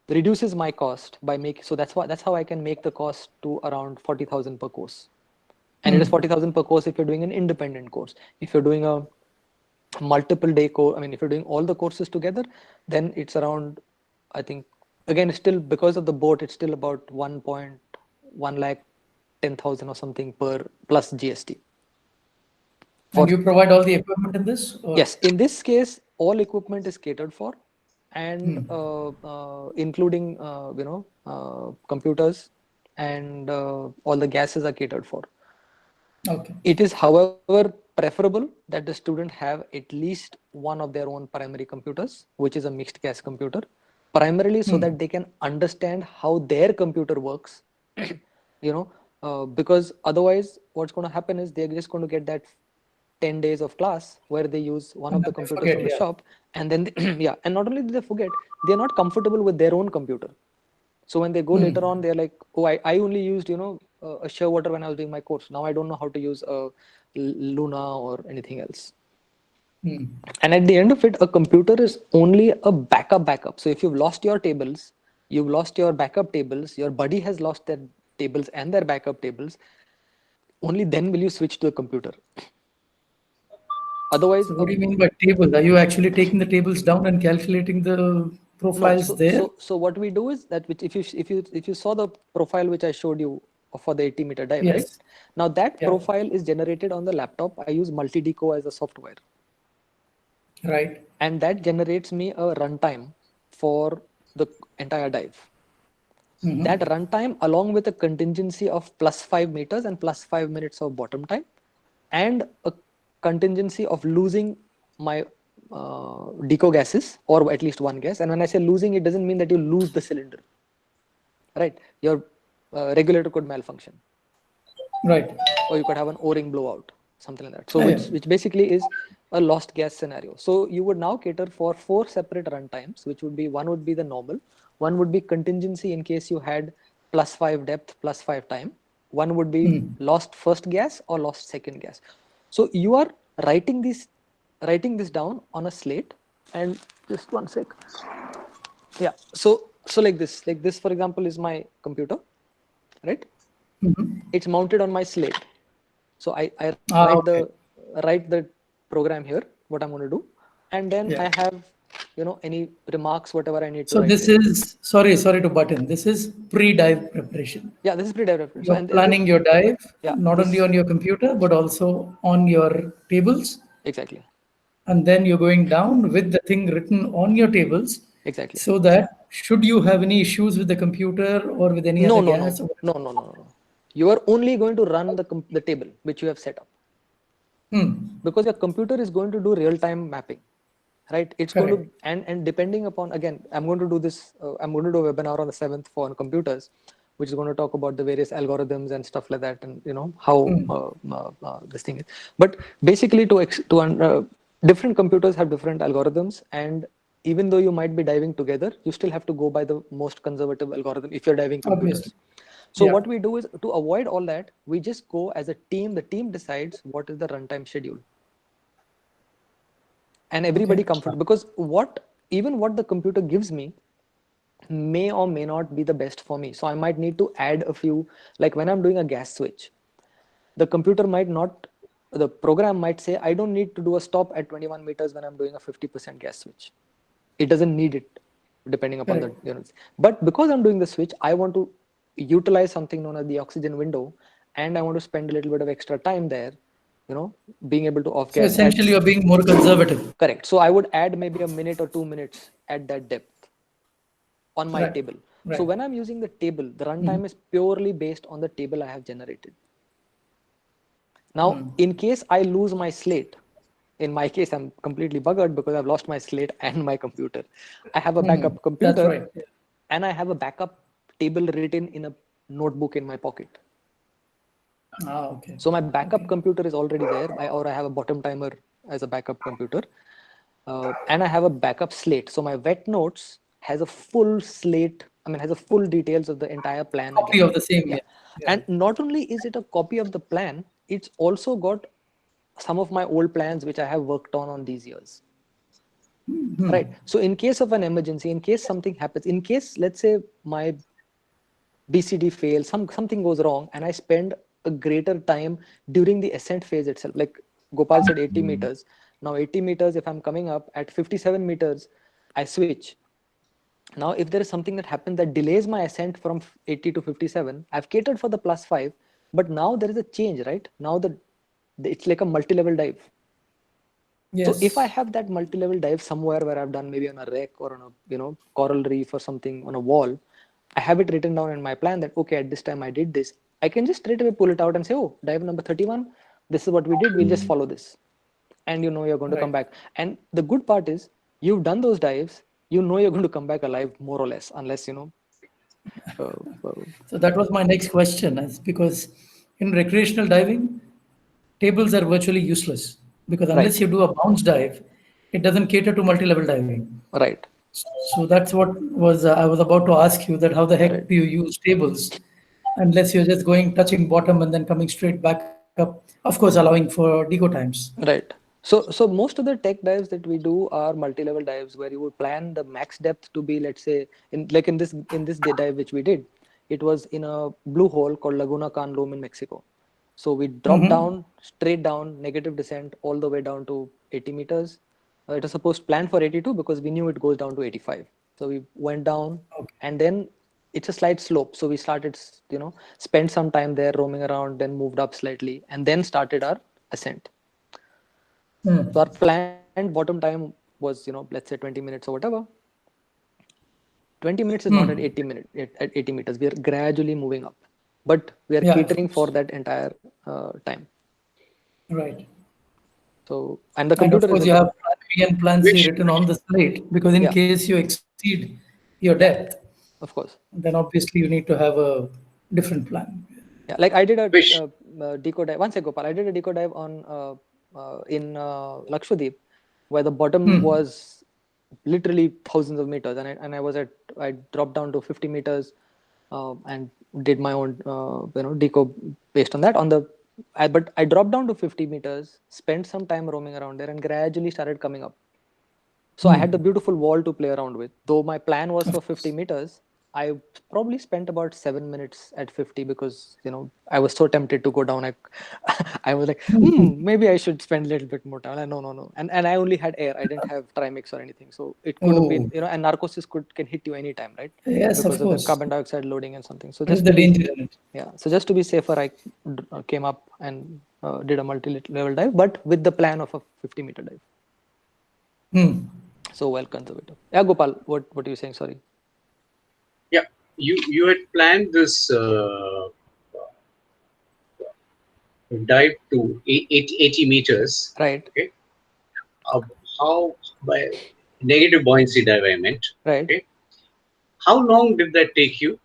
reduces my cost by making. So that's how I can make the cost to around 40,000 per course. And it is 40,000 per course if you're doing an independent course. If you're doing a multiple day course, I mean, if you're doing all the courses together, then it's around, I think, again, still because of the boat, it's still about 1.1 lakh 10,000 or something per plus GST. And For you provide all the equipment in this, or yes, in this case, all equipment is catered for, and including computers, and all the gases are catered for. okay. It is, however, preferable that the student have at least one of their own primary computers, which is a mixed gas computer, primarily so that they can understand how their computer works. Because otherwise, what's going to happen is they're just going to get that 10 days of class where they use one And of then the they computers forget. from the Yeah. shop, and then yeah, and not only do they forget, they're not comfortable with their own computer. So when they go later on, they're like, oh, I only used, a Shearwater when I was doing my course. Now I don't know how to use a Luna or anything else. And at the end of it, a computer is only a backup. So if you've lost your tables, you've lost your backup tables, your buddy has lost their tables and their backup tables, only then will you switch to a computer. Otherwise, So what do you mean by table? Are you actually taking the tables down and calculating the no. profiles So there? so so what we do is that, which if you saw the profile which I showed you for the 80-meter dive, right? Yes. Now that Yeah. profile is generated on the laptop. I use multi-deco as a software, Right. and that generates me a runtime for the entire dive. That runtime, along with a contingency of +5 meters and +5 minutes of bottom time, and a contingency of losing my deco gases, or at least one gas. And when I say losing, it doesn't mean that you lose the cylinder, right? Your regulator could malfunction, Right. or you could have an o-ring blowout, something like that. So Yeah, yeah. which basically is a lost gas scenario. So you would now cater for 4 separate runtimes, which would be, one would be the normal, one would be contingency in case you had +5 depth, +5 time, One would be lost first gas or lost second gas. So you are writing this down on a slate, and just one sec. Yeah. So like this, for example, is my computer, right? It's mounted on my slate. So I Okay. write the program here, what I'm going to do, and then Yeah. I have any remarks, whatever I need to So write this there. is, sorry to butt in. This is pre-dive preparation. Yeah, this is pre-dive. So You're planning your dive, yeah, not only on your computer, but also on your tables. exactly. And then you're going down with the thing written on your tables. Exactly. So that should you have any issues with the computer or with any No, other no, gas, no, no, no, no, no. You are only going to run the table which you have set up, because your computer is going to do real-time mapping, right? It's going to, and depending upon, again, I'm going to do this. I'm going to do a webinar on the 7th for computers, which is going to talk about the various algorithms and stuff like that, and how this thing is. But basically, different computers have different algorithms, and even though you might be diving together, you still have to go by the most conservative algorithm if you're diving computers. Obviously. So what we do is, to avoid all that, we just go as a team. The team decides what is the runtime schedule, and everybody comfortable, because even what the computer gives me may or may not be the best for me. So I might need to add a few, like when I'm doing a gas switch, the program might say, I don't need to do a stop at 21 meters when I'm doing a 50% gas switch. It doesn't need it, depending upon the units. But because I'm doing the switch, I want to utilize something known as the oxygen window, and I want to spend a little bit of extra time there, being able to off So gas. essentially, you're being more conservative. Correct. So I would add maybe a minute or 2 minutes at that depth on my table. So when I'm using the table, the runtime is purely based on the table I have generated. Now, in case I lose my slate, in my case, I'm completely buggered because I've lost my slate and my computer. I have a backup computer, That's right. and I have a backup table written in a notebook in my pocket. Okay. So my backup computer is already there, or I have a bottom timer as a backup computer, and I have a backup slate. So my wet notes has a full slate. Has a full details of the entire plan. Copy again. of the same. Yeah. And not only is it a copy of the plan, it's also got some of my old plans which I have worked on these years. Right. So in case of an emergency, in case something happens, in case, let's say, my BCD fails, something goes wrong, and I spend a greater time during the ascent phase itself. Like Gopal said, 80 meters. Now 80 meters, if I'm coming up at 57 meters, I switch. Now, if there is something that happens that delays my ascent from 80 to 57, I've catered for the +5, but now there is a change, right? Now it's like a multi-level dive. So if I have that multi-level dive somewhere where I've done maybe on a wreck or on a coral reef or something on a wall, I have it written down in my plan that, okay, at this time I did this. I can just straight away pull it out and say, oh, dive number 31, this is what we did. We'll just follow this. And you're going to come back. And the good part is, you've done those dives, you're going to come back alive more or less, unless, So that was my next question, because in recreational diving, tables are virtually useless, because unless you do a bounce dive, it doesn't cater to multi-level diving. Right. So that's what I was about to ask you, that how the heck do you use tables unless you're just touching bottom and then coming straight back up, of course allowing for deco times. Right. So most of the tech dives that we do are multi-level dives, where you would plan the max depth to be, let's say, in this day dive which we did, it was in a blue hole called Laguna Canlom in Mexico. So we dropped down, straight down, negative descent all the way down to 80 meters. It was supposed planned for 82 because we knew it goes down to 85. So we went down, and then it's a slight slope. So we started, spent some time there roaming around, then moved up slightly, and then started our ascent. So our planned bottom time was, let's say 20 minutes or whatever. 20 minutes is not at 80 minutes, at 80 meters. We are gradually moving up, but we are catering for that entire time. Right. So, and the computer of course, you have plan B and plan C written on the slate, because in case you exceed your depth, of course, then obviously you need to have a different plan. Yeah, like I did a deco dive. One second, Gopal. I did a deco dive on in Lakshadweep, where the bottom was literally thousands of meters, and I dropped down to 50 meters, and did my own deco based on that. But I dropped down to 50 meters, spent some time roaming around there, and gradually started coming up. So I had the beautiful wall to play around with. Though my plan was for 50 meters, I probably spent about 7 minutes at 50 because I was so tempted to go down. I was like, maybe I should spend a little bit more time. Like, no. And I only had air. I didn't have trimix or anything. So it could have been, and narcosis can hit you anytime, right? Yes, because of the course. carbon dioxide loading and something. So That's just the to be, danger in it. yeah. So just to be safer, I came up and did a multi-level dive, but with the plan of a 50-meter dive. So well conservative. Yeah, Gopal, what are you saying? Sorry. Yeah, you had planned this dive to 80 meters. Right. Okay. How by negative buoyancy dive I meant. Right. Okay. How long did that take you?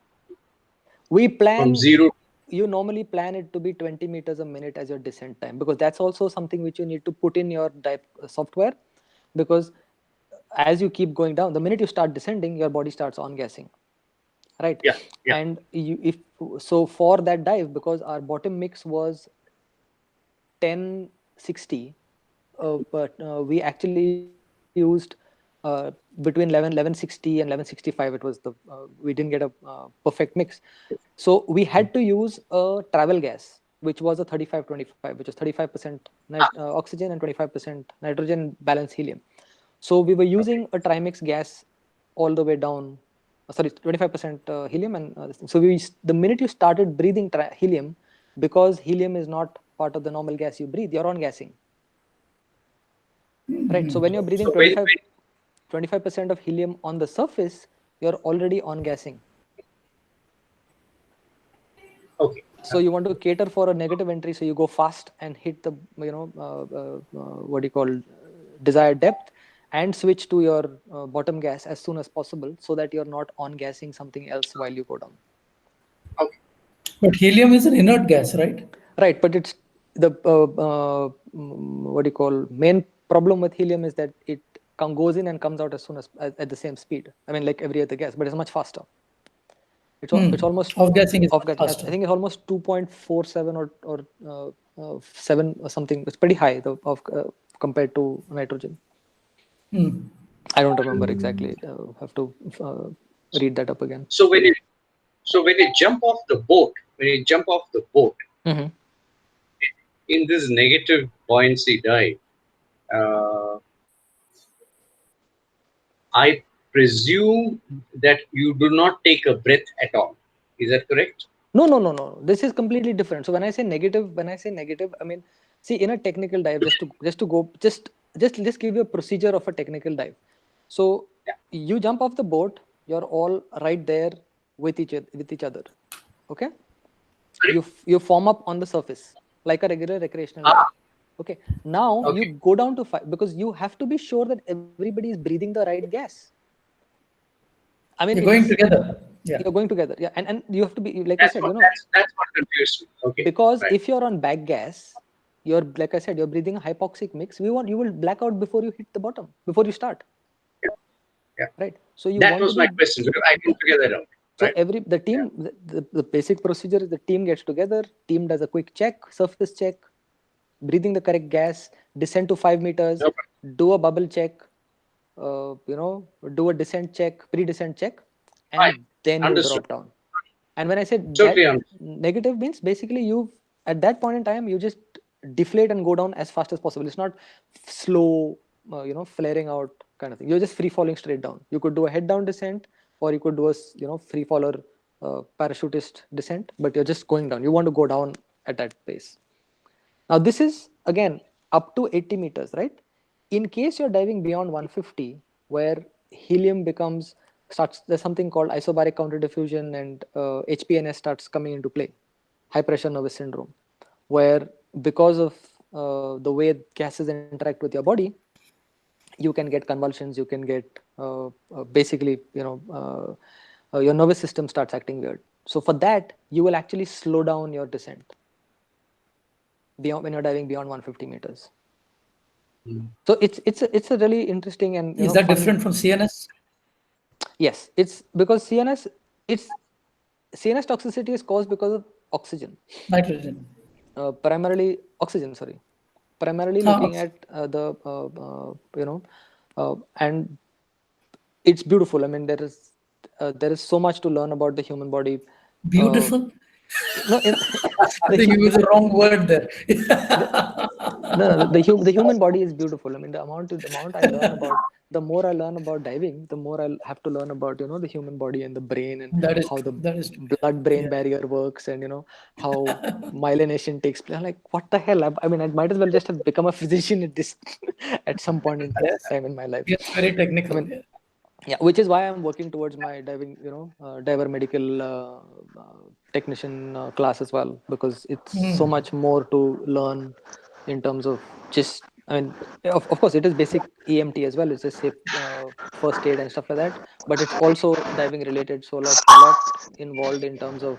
We plan From zero. You normally plan it to be 20 meters a minute as your descent time, because that's also something which you need to put in your dive software, because as you keep going down, the minute you start descending, your body starts on gassing, right? Yeah. And for that dive, because our bottom mix was 1060, but we actually used between 1160 and 1165. It was we didn't get a perfect mix. So we had to use a travel gas, which was a 35-25, which was 35% oxygen and 25% nitrogen balance helium. So we were using a trimix gas all the way down. Sorry, 25% helium, and so the minute you started breathing helium, because helium is not part of the normal gas you breathe, you're on gassing. Right. So when you're breathing 25% of helium on the surface, you're already on gassing. Okay. So you want to cater for a negative entry, so you go fast and hit the what do you call desired depth, and switch to your bottom gas as soon as possible, so that you're not on gassing something else while you go down. Okay. But helium is an inert gas, right? Right, but it's the what do you call main problem with helium is that it goes in and comes out as soon as at the same speed. I mean, like every other gas, but it's much faster. It's almost Off-gassing is off-gassing. I faster. think it's almost 2.47 or 7 or something. It's pretty high compared to nitrogen. I don't remember exactly. Have to read that up again. So when you jump off the boat, Mm-hmm. in this negative buoyancy dive, I presume that you do not take a breath at all. Is that correct? No. This is completely different. So when I say negative, I mean, see, in a technical dive, just give you a procedure of a technical dive. So you jump off the boat, you're all right there with each other. Okay. You form up on the surface like a regular recreational dive. Okay. Now you go down to 5, because you have to be sure that everybody is breathing the right gas. I mean, you're going together. Yeah. You're going together. Yeah. And you have to be, like That's I said, that's what confused me. Okay. because if you're on back gas, like I said, you're breathing a hypoxic mix. You will black out before you hit the bottom, before you start. Yeah. Right. So that was my question, because I didn't figure that out. So right? the team, the basic procedure is the team gets together, team does a quick check, surface check, breathing the correct gas, descend to 5 meters, do a bubble check, do a descent check, pre-descent check, and then you drop down. And when I said that negative means basically you at that point in time you just deflate and go down as fast as possible. It's not slow, flaring out kind of thing. You're just free falling straight down. You could do a head down descent, or you could do a free faller parachutist descent, but you're just going down. You want to go down at that pace. Now this is again up to 80 meters, right? In case you're diving beyond 150, where helium there's something called isobaric counter diffusion, and HPNS starts coming into play, high pressure nervous syndrome, where because of the way gases interact with your body, you can get convulsions, you can get basically, your nervous system starts acting weird. So for that, you will actually slow down your descent when you're diving beyond 150 meters. So it's a really interesting and is that different from CNS? Yes, it's because CNS, CNS toxicity is caused because of oxygen. Nitrogen. Primarily oxygen, sorry. Primarily looking at and it's beautiful. I mean, there is so much to learn about the human body. Beautiful. No, I think you used the wrong word there. the human body is beautiful. I mean, the amount I learn about, the more I learn about diving, the more I'll have to learn about the human body and the brain and That is how the true. That is true. blood-brain Yeah. barrier works and how myelination takes place. I'm like, what the hell? I mean, I might as well just have become a physician at this at some point in Yeah. time in my life. It's very I technical. mean, yeah, which is why I'm working towards my diving, diver medical technician class as well, because it's so much more to learn in terms of just, I mean, of course, it is basic EMT as well. It's a safe first aid and stuff like that, but it's also diving related. So a lot involved in terms of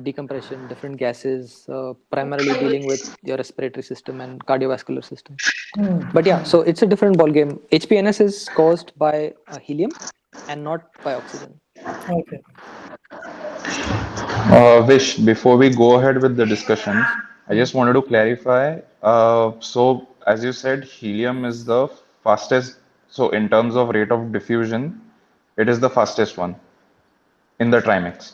decompression, different gases, primarily dealing with your respiratory system and cardiovascular system. But yeah, so it's a different ball game. HPNS is caused by helium and not by oxygen. Okay. Vish, before we go ahead with the discussion, I just wanted to clarify. So, as you said, helium is the fastest. So, in terms of rate of diffusion, it is the fastest one in the trimix.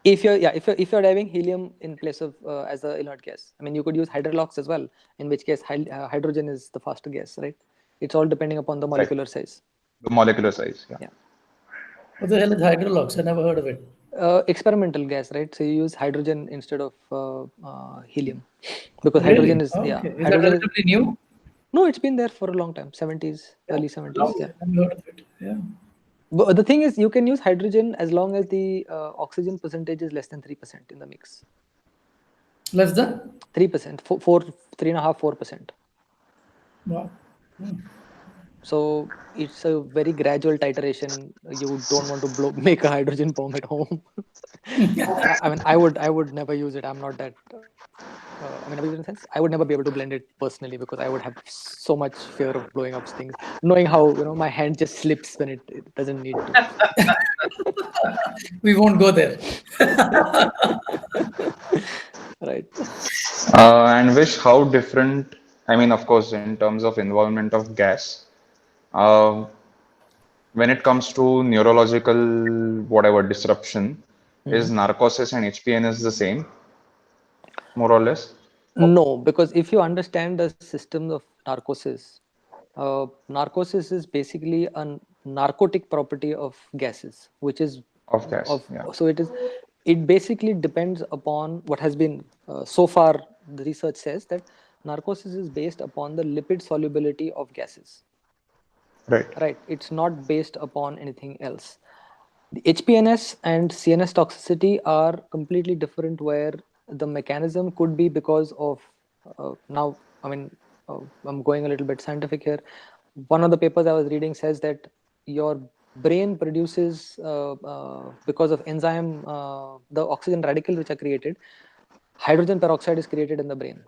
If you're diving helium in place of as a inert gas, I mean, you could use hydrolox as well. In which case, hydrogen is the faster gas, right? It's all depending upon the Right. molecular size. The molecular size. Yeah. Yeah. What the hell is hydrolox? I never heard of it. Experimental gas, right? So you use hydrogen instead of helium, because Really? hydrogen is Okay. Is that hydrogen is, relatively new? no, it's been there for a long time, 70s, Yeah. early 70s. Okay. Yeah. I never heard of it. Yeah. But the thing is, you can use hydrogen as long as the oxygen percentage is less than 3% in the mix. Less than? 3%, 3.5%, 4%. Wow. So it's a very gradual titration. You don't want to make a hydrogen bomb at home. I mean, I would never use it. I'm not that. I mean, never use it in the sense I would never be able to blend it personally, because I would have so much fear of blowing up things, knowing how my hand just slips when it doesn't need to. We won't go there. Right. And Vish, how different, I mean, of course, in terms of involvement of gas, uh, when it comes to neurological, whatever disruption, is narcosis and HPNS the same, more or less? No, because if you understand the system of narcosis, narcosis is basically a narcotic property of gases, which is Of gas, of yeah. so it basically depends upon what has been so far. The research says that narcosis is based upon the lipid solubility of gases. Right. Right, it's not based upon anything else. The HPNS and CNS toxicity are completely different, where the mechanism could be because of now, I mean, I'm going a little bit scientific here. One of the papers I was reading says that your brain produces, because of enzyme, the oxygen radicals which are created, hydrogen peroxide is created in the brain.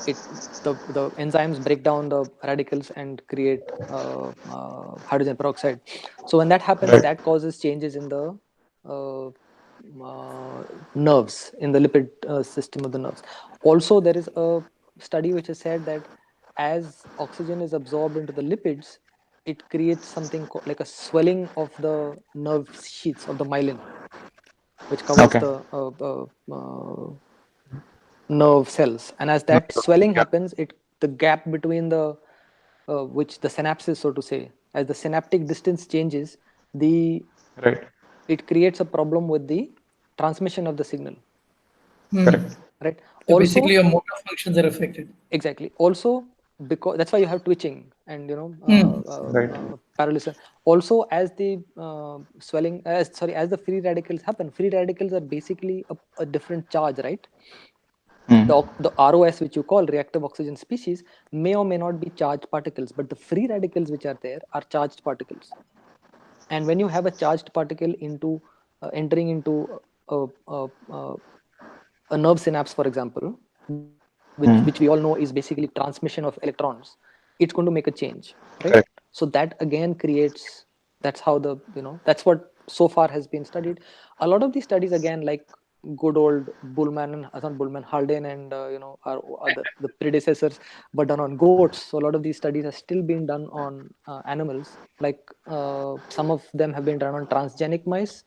The enzymes break down the radicals and create hydrogen peroxide. So when that happens, Right. that causes changes in the uh, nerves, in the lipid system of the nerves. Also, there is a study which has said that as oxygen is absorbed into the lipids, it creates something like a swelling of the nerve sheaths of the myelin, which covers Okay. the nerve cells. And as that swelling Yeah. happens, the gap between the which the synapses, so to say, as the synaptic distance changes, the Right. it creates a problem with the transmission of the signal. Correct. Right. So basically, Also, your motor functions are affected. exactly. Also, because that's why you have twitching and Right. paralysis. Also, as the swelling, as the free radicals happen, free radicals are basically a different charge, right? The ROS, which you call reactive oxygen species, may or may not be charged particles, but the free radicals which are there are charged particles. And when you have a charged particle entering into a nerve synapse, for example, which we all know is basically transmission of electrons, it's going to make a change, right? Correct. So that again creates, that's how that's what so far has been studied. A lot of these studies, again, like good old Bullman and not Bullman, Haldane, and our other the predecessors, were done on goats. So a lot of these studies are still being done on animals. Like some of them have been done on transgenic mice,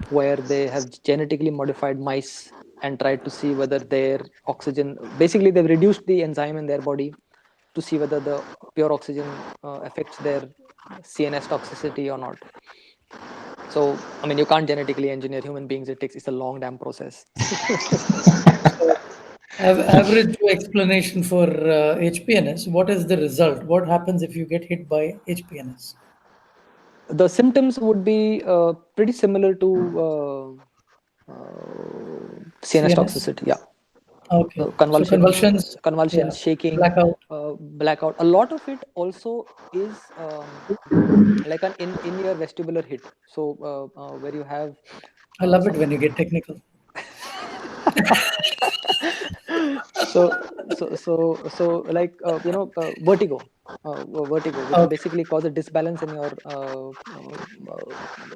where they have genetically modified mice and tried to see whether their oxygen, basically they've reduced the enzyme in their body to see whether the pure oxygen affects their CNS toxicity or not. So, I mean, you can't genetically engineer human beings. It's a long damn process. So, average explanation for HPNS. What is the result? What happens if you get hit by HPNS? The symptoms would be pretty similar to CNS CNS? toxicity. Yeah. Okay. So Convulsions, convulsions, yeah, shaking, blackout. blackout. A lot of it also is like an in-ear vestibular hit. So where you have I love it some. when you get technical. So like vertigo, which Okay. basically cause a disbalance in your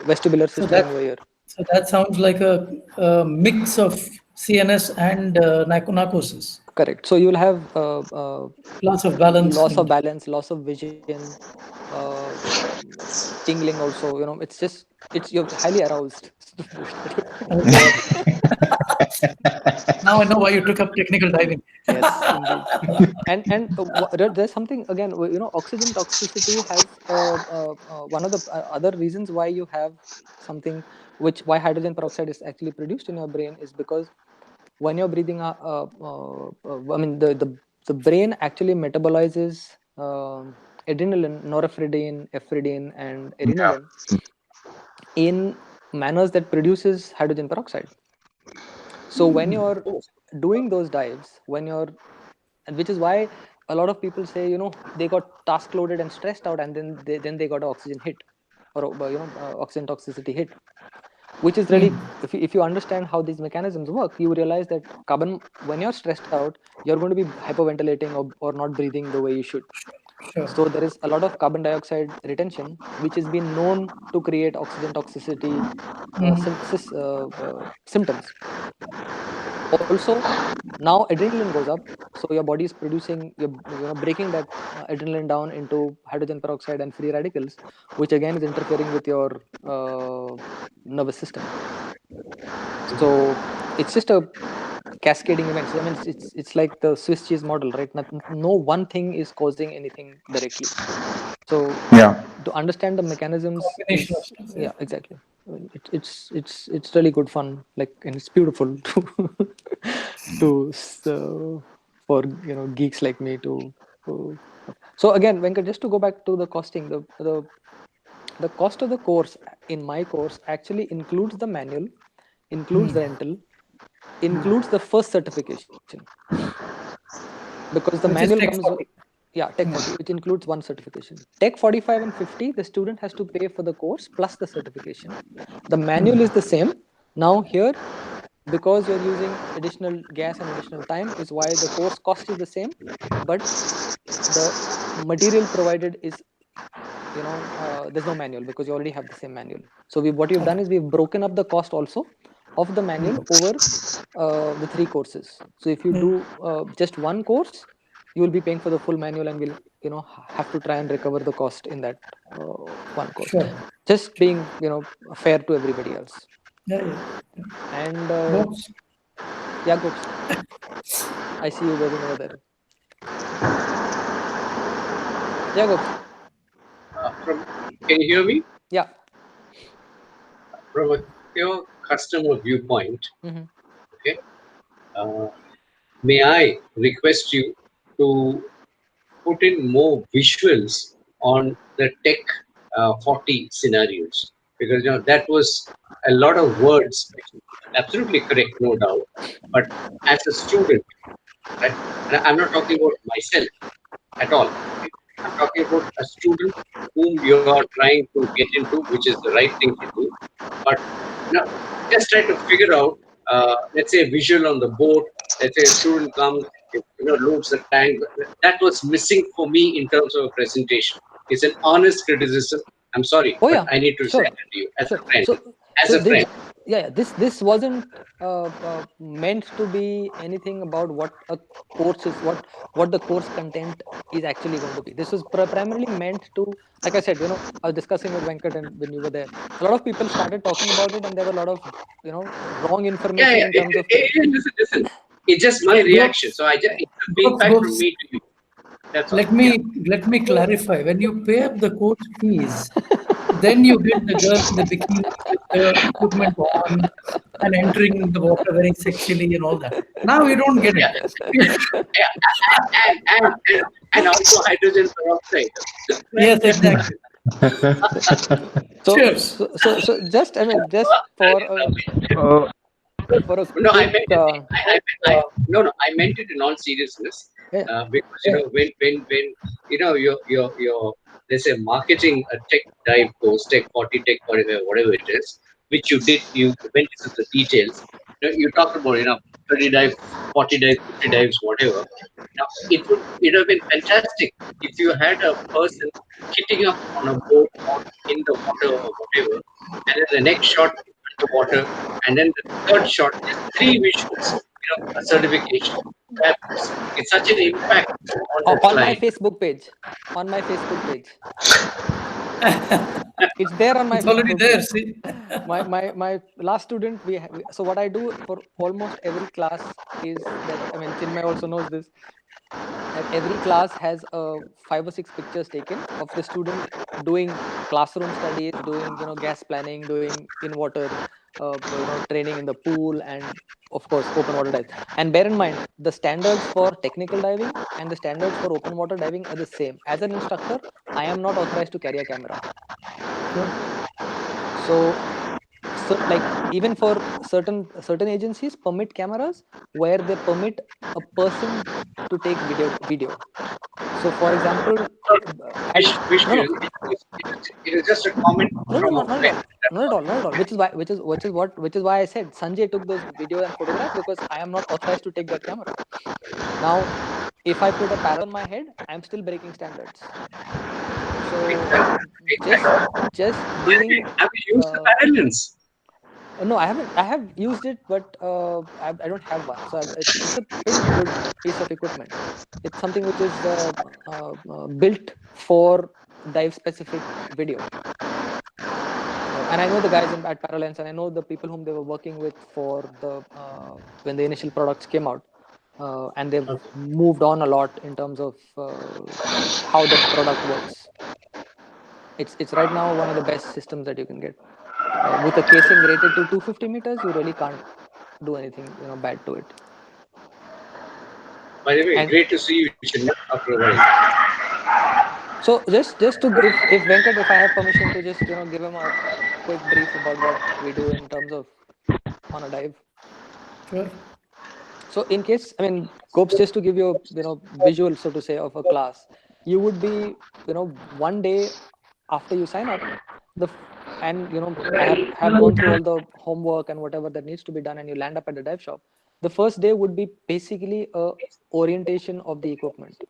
vestibular So system in that your ear. so that sounds like a mix of CNS and narcosis. Correct. So you'll have Loss of balance loss of and balance, loss of vision, tingling also. It's just you're highly aroused. oh god. Now I know why you took up technical diving. Yes, indeed. And there's something again. Oxygen toxicity has one of the other reasons why you have something, which why hydrogen peroxide is actually produced in your brain, is because when you're breathing, I mean the brain actually metabolizes adrenaline, norepinephrine, ephedrine, and Yeah. adrenaline in manners that produces hydrogen peroxide. So when you're doing those dives, and which is why a lot of people say they got task loaded and stressed out, and then they got an oxygen hit, or oxygen toxicity hit, which is really, if you understand how these mechanisms work, you realize that carbon, when you're stressed out, you're going to be hyperventilating, or not breathing the way you should. Sure. So there is a lot of carbon dioxide retention, which has been known to create oxygen toxicity symptoms. Also, now adrenaline goes up, so your body is producing, you're breaking that adrenaline down into hydrogen peroxide and free radicals, which again is interfering with your nervous system. So it's just a cascading event. So, I mean, it's like the Swiss cheese model, right? No one thing is causing anything directly. So Yeah. to understand the mechanisms Combination of is, stuff. Yeah. yeah, exactly. I mean, it's really good fun, like, and it's beautiful to for geeks like me to. So again, Venkat, just to go back to the costing, the cost of the course in my course actually includes the manual, includes the rental, includes the first certification, because the Which is manual Tech comes, 40. yeah, Tech Yeah. 40, which includes one certification. Tech 45 and 50, the student has to pay for the course plus the certification. The manual is the same. Now here, because you're using additional gas and additional time, is why the course cost is the same, but the material provided is, there's no manual, because you already have the same manual. So what we've done is we've broken up the cost also of the manual over the 3 courses. So if you Yeah. do just one course, you will be paying for the full manual, and will have to try and recover the cost in that one course, Sure. just being fair to everybody else. Yeah. Yeah. Yeah. And Goats. yeah, Gopes, I see you waving over there. Yeah, Gopes. Can you hear me? Yeah. From a pure customer viewpoint, Hmm. okay, uh, may I request you to put in more visuals on the Tech 40 scenarios, because that was a lot of words. Absolutely correct, no doubt. But as a student, right, and I'm not talking about myself at all. Okay? I'm talking about a student whom you are trying to get into, which is the right thing to do. But now, just try to figure out, let's say, a visual on the board. Let's say a student comes, loads the tank. That was missing for me in terms of a presentation. It's an honest criticism. I'm sorry, Oh but yeah, I need to say sure, it to you as sure. a friend. As So a friend. this wasn't meant to be anything about what a course is, what the course content is actually going to be. This was primarily meant to, like I said, I was discussing with Venkat and when you were there, a lot of people started talking about it, and there were a lot of wrong Yeah, information yeah. in terms of. Listen. It's just my reaction. Gopes, So it's a Gopes, feedback from Gopes, me to you. That's all. let me clarify. When you pay up the course fees, then you get the girl in the bikini with the equipment on and entering the water very sexily and all that. Now you don't get Yeah. it. Yeah. And also hydrogen peroxide. Yes, exactly. So, Cheers. just just for a No, I quick meant it. No, I meant it in all seriousness. yeah. Because when your there's a marketing a tech dive course, tech 40, tech 45, whatever it is, which you did, you went into the details. You talked about 30 dives, 40 dives, 50 dives, whatever. Now it would have been fantastic if you had a person hitting up on a boat or in the water or whatever, and then the next shot underwater, and then the third shot, just three visuals, a certification. It's such an impact on the On my client. Facebook page. On my Facebook page. It's there on my It's already Facebook there. page. See. My last student, so what I do for almost every class is that, I mean, Chinmay also knows this, that every class has 5 or 6 pictures taken of the student doing classroom studies, doing gas planning, doing in water training in the pool, and of course open water dive. And bear in mind, the standards for technical diving and the standards for open water diving are the same. As an instructor, I am not authorized to carry a camera. So like even for certain agencies permit cameras where they permit a person to take video. So for example, at Wish no no it is just a comment no no from no a not at friend. all, That's not at all. all, not at all, which is why I said Sanjay took those video and photographs, because I am not authorized to take that camera. Now if I put a parallel on my head, I'm still breaking standards. So Exactly. just Exactly. just Have doing you used the parallels? no, I haven't. I have used it, but I don't have one. So it's a pretty good piece of equipment. It's something which is built for dive specific video. And I know the guys at Paralens, and I know the people whom they were working with for the when the initial products came out, and they've Okay. moved on a lot in terms of how the product works. It's right now one of the best systems that you can get. With a casing rated to 250 meters, you really can't do anything bad to it. By the way, And great to see you, Chinmay, after a while. so just to, if Venkat, if I have permission to just give him a quick brief about what we do in terms of on a dive. Sure. So in case, I mean, Gopes, just to give you a visual, so to say, of a class, you would be one day after you sign up, and I have gone through all the homework and whatever that needs to be done, and you land up at the dive shop. The first day would be basically a orientation of the equipment.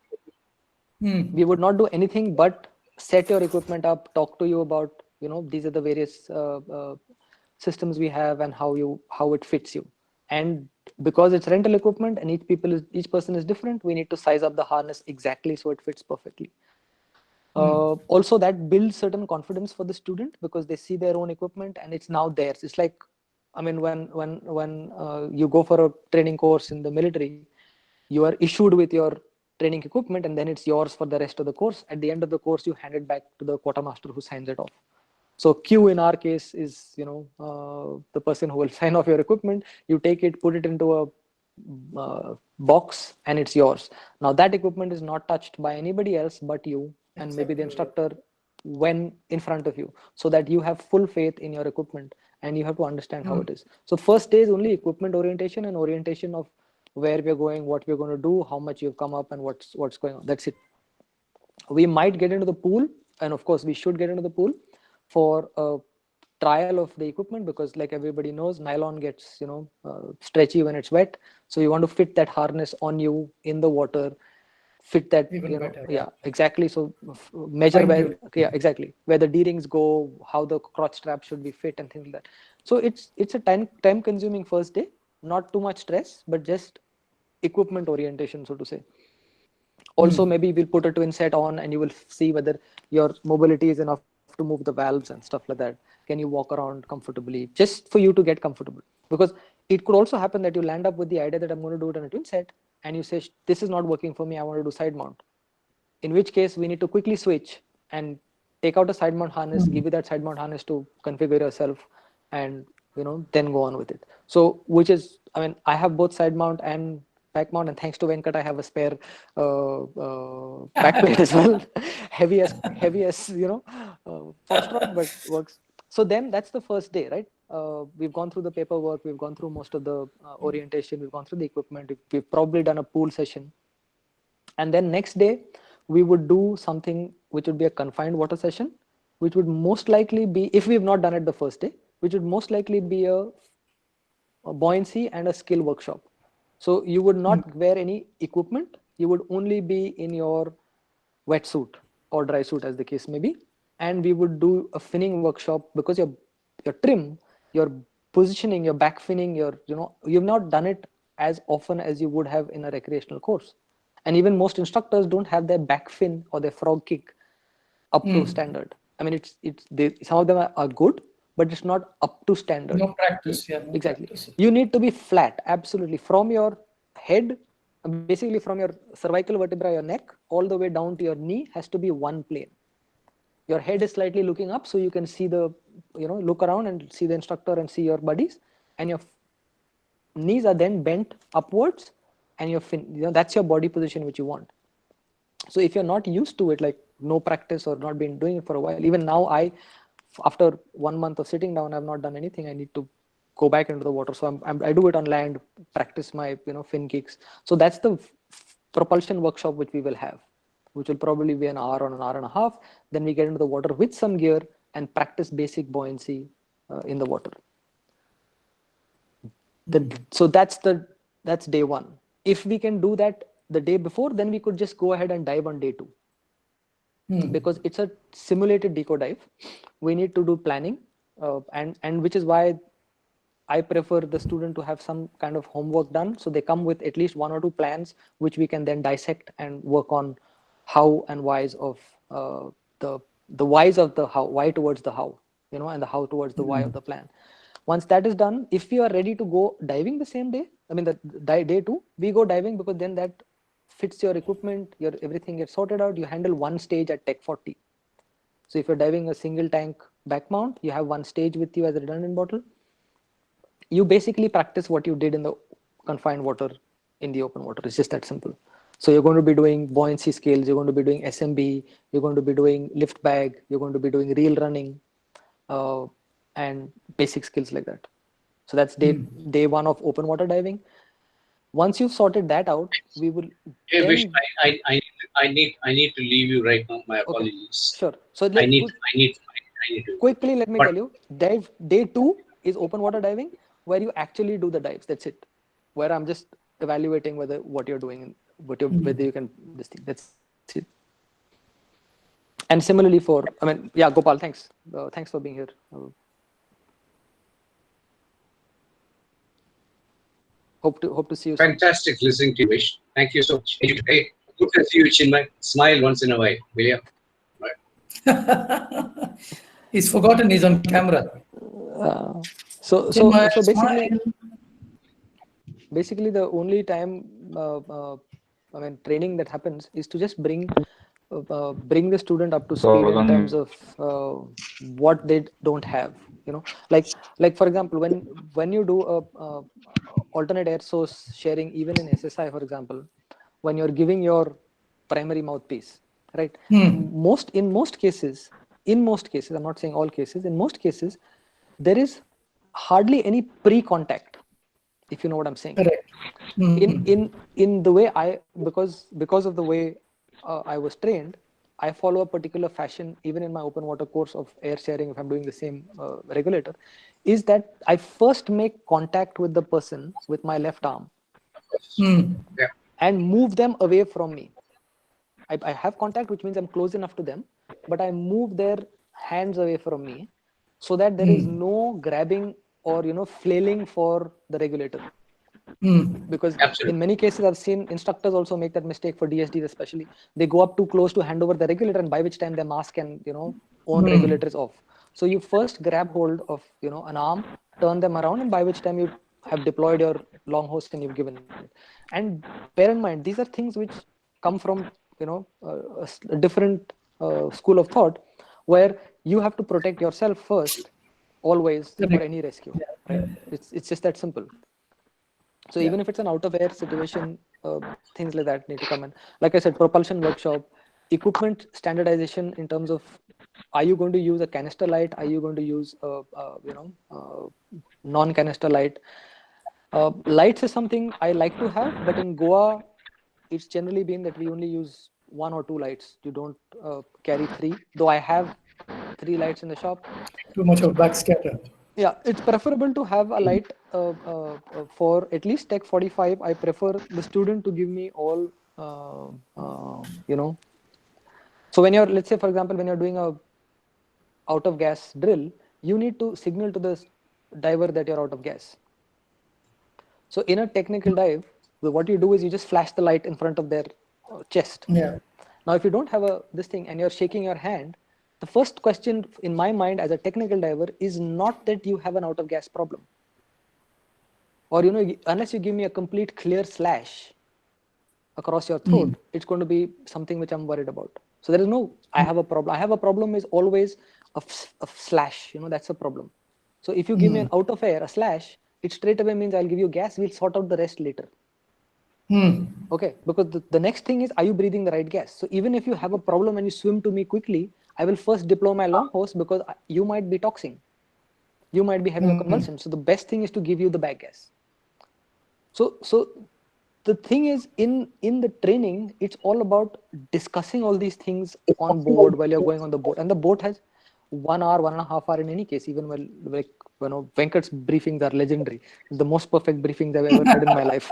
We would not do anything but set your equipment up, talk to you about these are the various systems we have and how it fits you. And because it's rental equipment and each person is different, we need to size up the harness exactly so it fits perfectly. Also, that builds certain confidence for the student because they see their own equipment and it's now theirs. It's like, I mean, when you go for a training course in the military, you are issued with your training equipment and then it's yours for the rest of the course. At the end of the course, you hand it back to the quartermaster who signs it off. So Q in our case is the person who will sign off your equipment. You take it, put it into a box, and it's yours. Now that equipment is not touched by anybody else but you and maybe the instructor when in front of you, so that you have full faith in your equipment and you have to understand how it is. So first day is only equipment orientation and orientation of where we're going, what we're going to do, how much you've come up, and what's going on. That's it. We might get into the pool, and of course we should get into the pool for a trial of the equipment, because like everybody knows, nylon gets stretchy when it's wet. So you want to fit that harness on you in the water fit that, Even better, yeah, exactly. So measure Fine where, tune. yeah, exactly, where the D-rings go, how the crotch strap should be fit and things like that. So it's a time consuming first day, not too much stress, but just equipment orientation, so to say. Also, maybe we'll put a twin set on and you will see whether your mobility is enough to move the valves and stuff like that. Can you walk around comfortably, just for you to get comfortable? Because it could also happen that you land up with the idea that I'm going to do it on a twin set, and you say, this is not working for me, I want to do side mount. In which case, we need to quickly switch and take out a side mount harness, give you that side mount harness to configure yourself, and then go on with it. So, which is, I mean, I have both side mount and back mount, and thanks to Venkat, I have a spare back plate as well. heavy as foxtrot, but works. So then that's the first day, right? We've gone through the paperwork, we've gone through most of the orientation, we've gone through the equipment, we've probably done a pool session. And then next day, we would do something which would be a confined water session, which would most likely be, if we've not done it the first day, which would most likely be a buoyancy and a skill workshop. So you would not wear any equipment. You would only be in your wetsuit or dry suit, as the case may be. And we would do a finning workshop, because your trim, your positioning, your back finning, you've not done it as often as you would have in a recreational course. And even most instructors don't have their back fin or their frog kick up to standard. I mean, some of them are good, but it's not up to standard. No practice, yeah. No Exactly. practice. You need to be flat, absolutely, from your head, basically from your cervical vertebra, your neck, all the way down to your knee has to be one plane. Your head is slightly looking up, so you can see look around and see the instructor and see your buddies, and your knees are then bent upwards, and that's your body position which you want. So if you're not used to it, like no practice or not been doing it for a while, even now, after 1 month of sitting down, I've not done anything. I need to go back into the water. So I do it on land, practice my fin kicks. So that's the propulsion workshop which we will have, which will probably be an hour or an hour and a half. Then we get into the water with some gear and practice basic buoyancy in the water. So that's day one. If we can do that the day before, then we could just go ahead and dive on day two. Because it's a simulated deco dive. We need to do planning, and which is why I prefer the student to have some kind of homework done. So they come with at least 1 or 2 plans, which we can then dissect and work on how and whys of the whys of the how, why towards the how, and the how towards the why of the plan. Once that is done, if we are ready to go diving the same day, I mean, day two, we go diving, because then that fits your equipment, everything gets sorted out. You handle one stage at Tech 40. So if you're diving a single tank back mount, you have one stage with you as a redundant bottle. You basically practice what you did in the confined water in the open water. It's just that simple. So you're going to be doing buoyancy skills, you're going to be doing SMB, you're going to be doing lift bag, you're going to be doing reel running, and basic skills like that. So that's day one of open water diving. Once you've sorted that out, we will. Hey, Vish, I need to leave you right now. My apologies. Okay. Sure. So I need to. Quickly, let me tell you. Day two is open water diving, where you actually do the dives. That's it. Where I'm just evaluating what you're doing and whether you can this thing. That's it. And similarly Gopal, thanks. Thanks for being here. Hope to see you soon. Fantastic listening to you, Vish. Thank you so much. Hey, good to see you, Chinmay. Smile once in a while, will you? He's forgotten he's on camera. So basically the only time training that happens is to just bring the student up to speed in terms of what they don't have. Like for example, when you do a alternate air source sharing, even in SSI, for example, when you're giving your primary mouthpiece, right? In most cases, I'm not saying all cases, in most cases, there is hardly any pre-contact, if you know what I'm saying. Correct. In the way because of the way I was trained, I follow a particular fashion, even in my open water course of air sharing, if I'm doing the same regulator, is that I first make contact with the person with my left arm and move them away from me. I have contact, which means I'm close enough to them, but I move their hands away from me so that there is no grabbing or flailing for the regulator. Because Absolutely. in many cases I've seen instructors also make that mistake for DSDs especially. They go up too close to hand over the regulator, and by which time their mask and own regulator is off. So you first grab hold of an arm, turn them around, and by which time you have deployed your long hose and you've given it. And bear in mind, these are things which come from a different school of thought, where you have to protect yourself first, always, for any rescue. Right? It's just that simple. So even if it's an out of air situation, things like that need to come in. Like I said, propulsion workshop, equipment standardization in terms of, are you going to use a canister light? Are you going to use non-canister light? Lights is something I like to have, but in Goa, it's generally been that we only use 1 or 2 lights. You don't carry 3, though I have 3 lights in the shop. Too much of backscatter. Yeah, it's preferable to have a light for at least Tech 45. I prefer the student to give me all, So when you're, let's say, for example, when you're doing a out of gas drill, you need to signal to the diver that you're out of gas. So in a technical dive, what you do is you just flash the light in front of their chest. Yeah. Now, if you don't have this thing and you're shaking your hand, the first question in my mind as a technical diver is not that you have an out of gas problem, or unless you give me a complete clear slash across your throat, it's going to be something which I'm worried about. So there is no I have a problem. I have a problem is always a slash. That's a problem. So if you give me an out of air, a slash, it straight away means I'll give you gas. We'll sort out the rest later. Okay, because the next thing is, are you breathing the right gas? So even if you have a problem and you swim to me quickly, I will first deploy my long hose, because you might be toxing. You might be having a convulsion. So the best thing is to give you the back gas. So the thing is, in the training, it's all about discussing all these things on board while you're going on the boat. And the boat has 1 hour, 1.5 hours in any case, even Venkat's briefings are legendary. The most perfect briefings I've ever had in my life.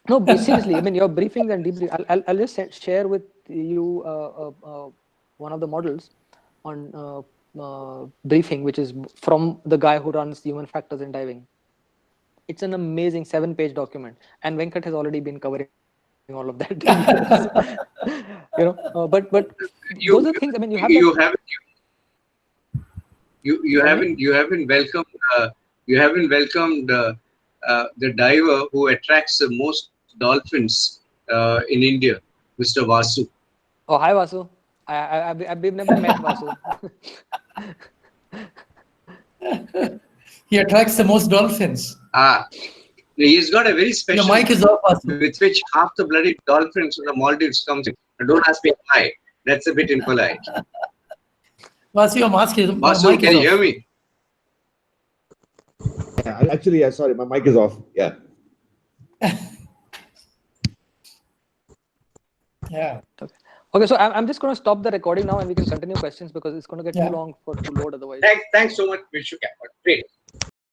No, but seriously, I mean, your briefings and debriefing, I'll just share with you one of the models on briefing, which is from the guy who runs human factors in diving. It's an amazing 7-page document, and Venkat has already been covering all of that. But those are things. I mean, you haven't welcomed the diver who attracts the most dolphins in India, Mr. Vasu. Oh, hi Vasu. I've never met Vasu. He attracts the most dolphins. He's got a very special. Your mic is off, Vasu. With which half the bloody dolphins from the Maldives comes in. Don't ask me why. That's a bit impolite. Vasu, your mic is Vasu, can you hear me? Yeah, actually, sorry, my mic is off. Yeah. Yeah. Okay, so I'm just going to stop the recording now, and we can continue questions, because it's going to get too long to load otherwise. Thanks so much, Vishu. Great.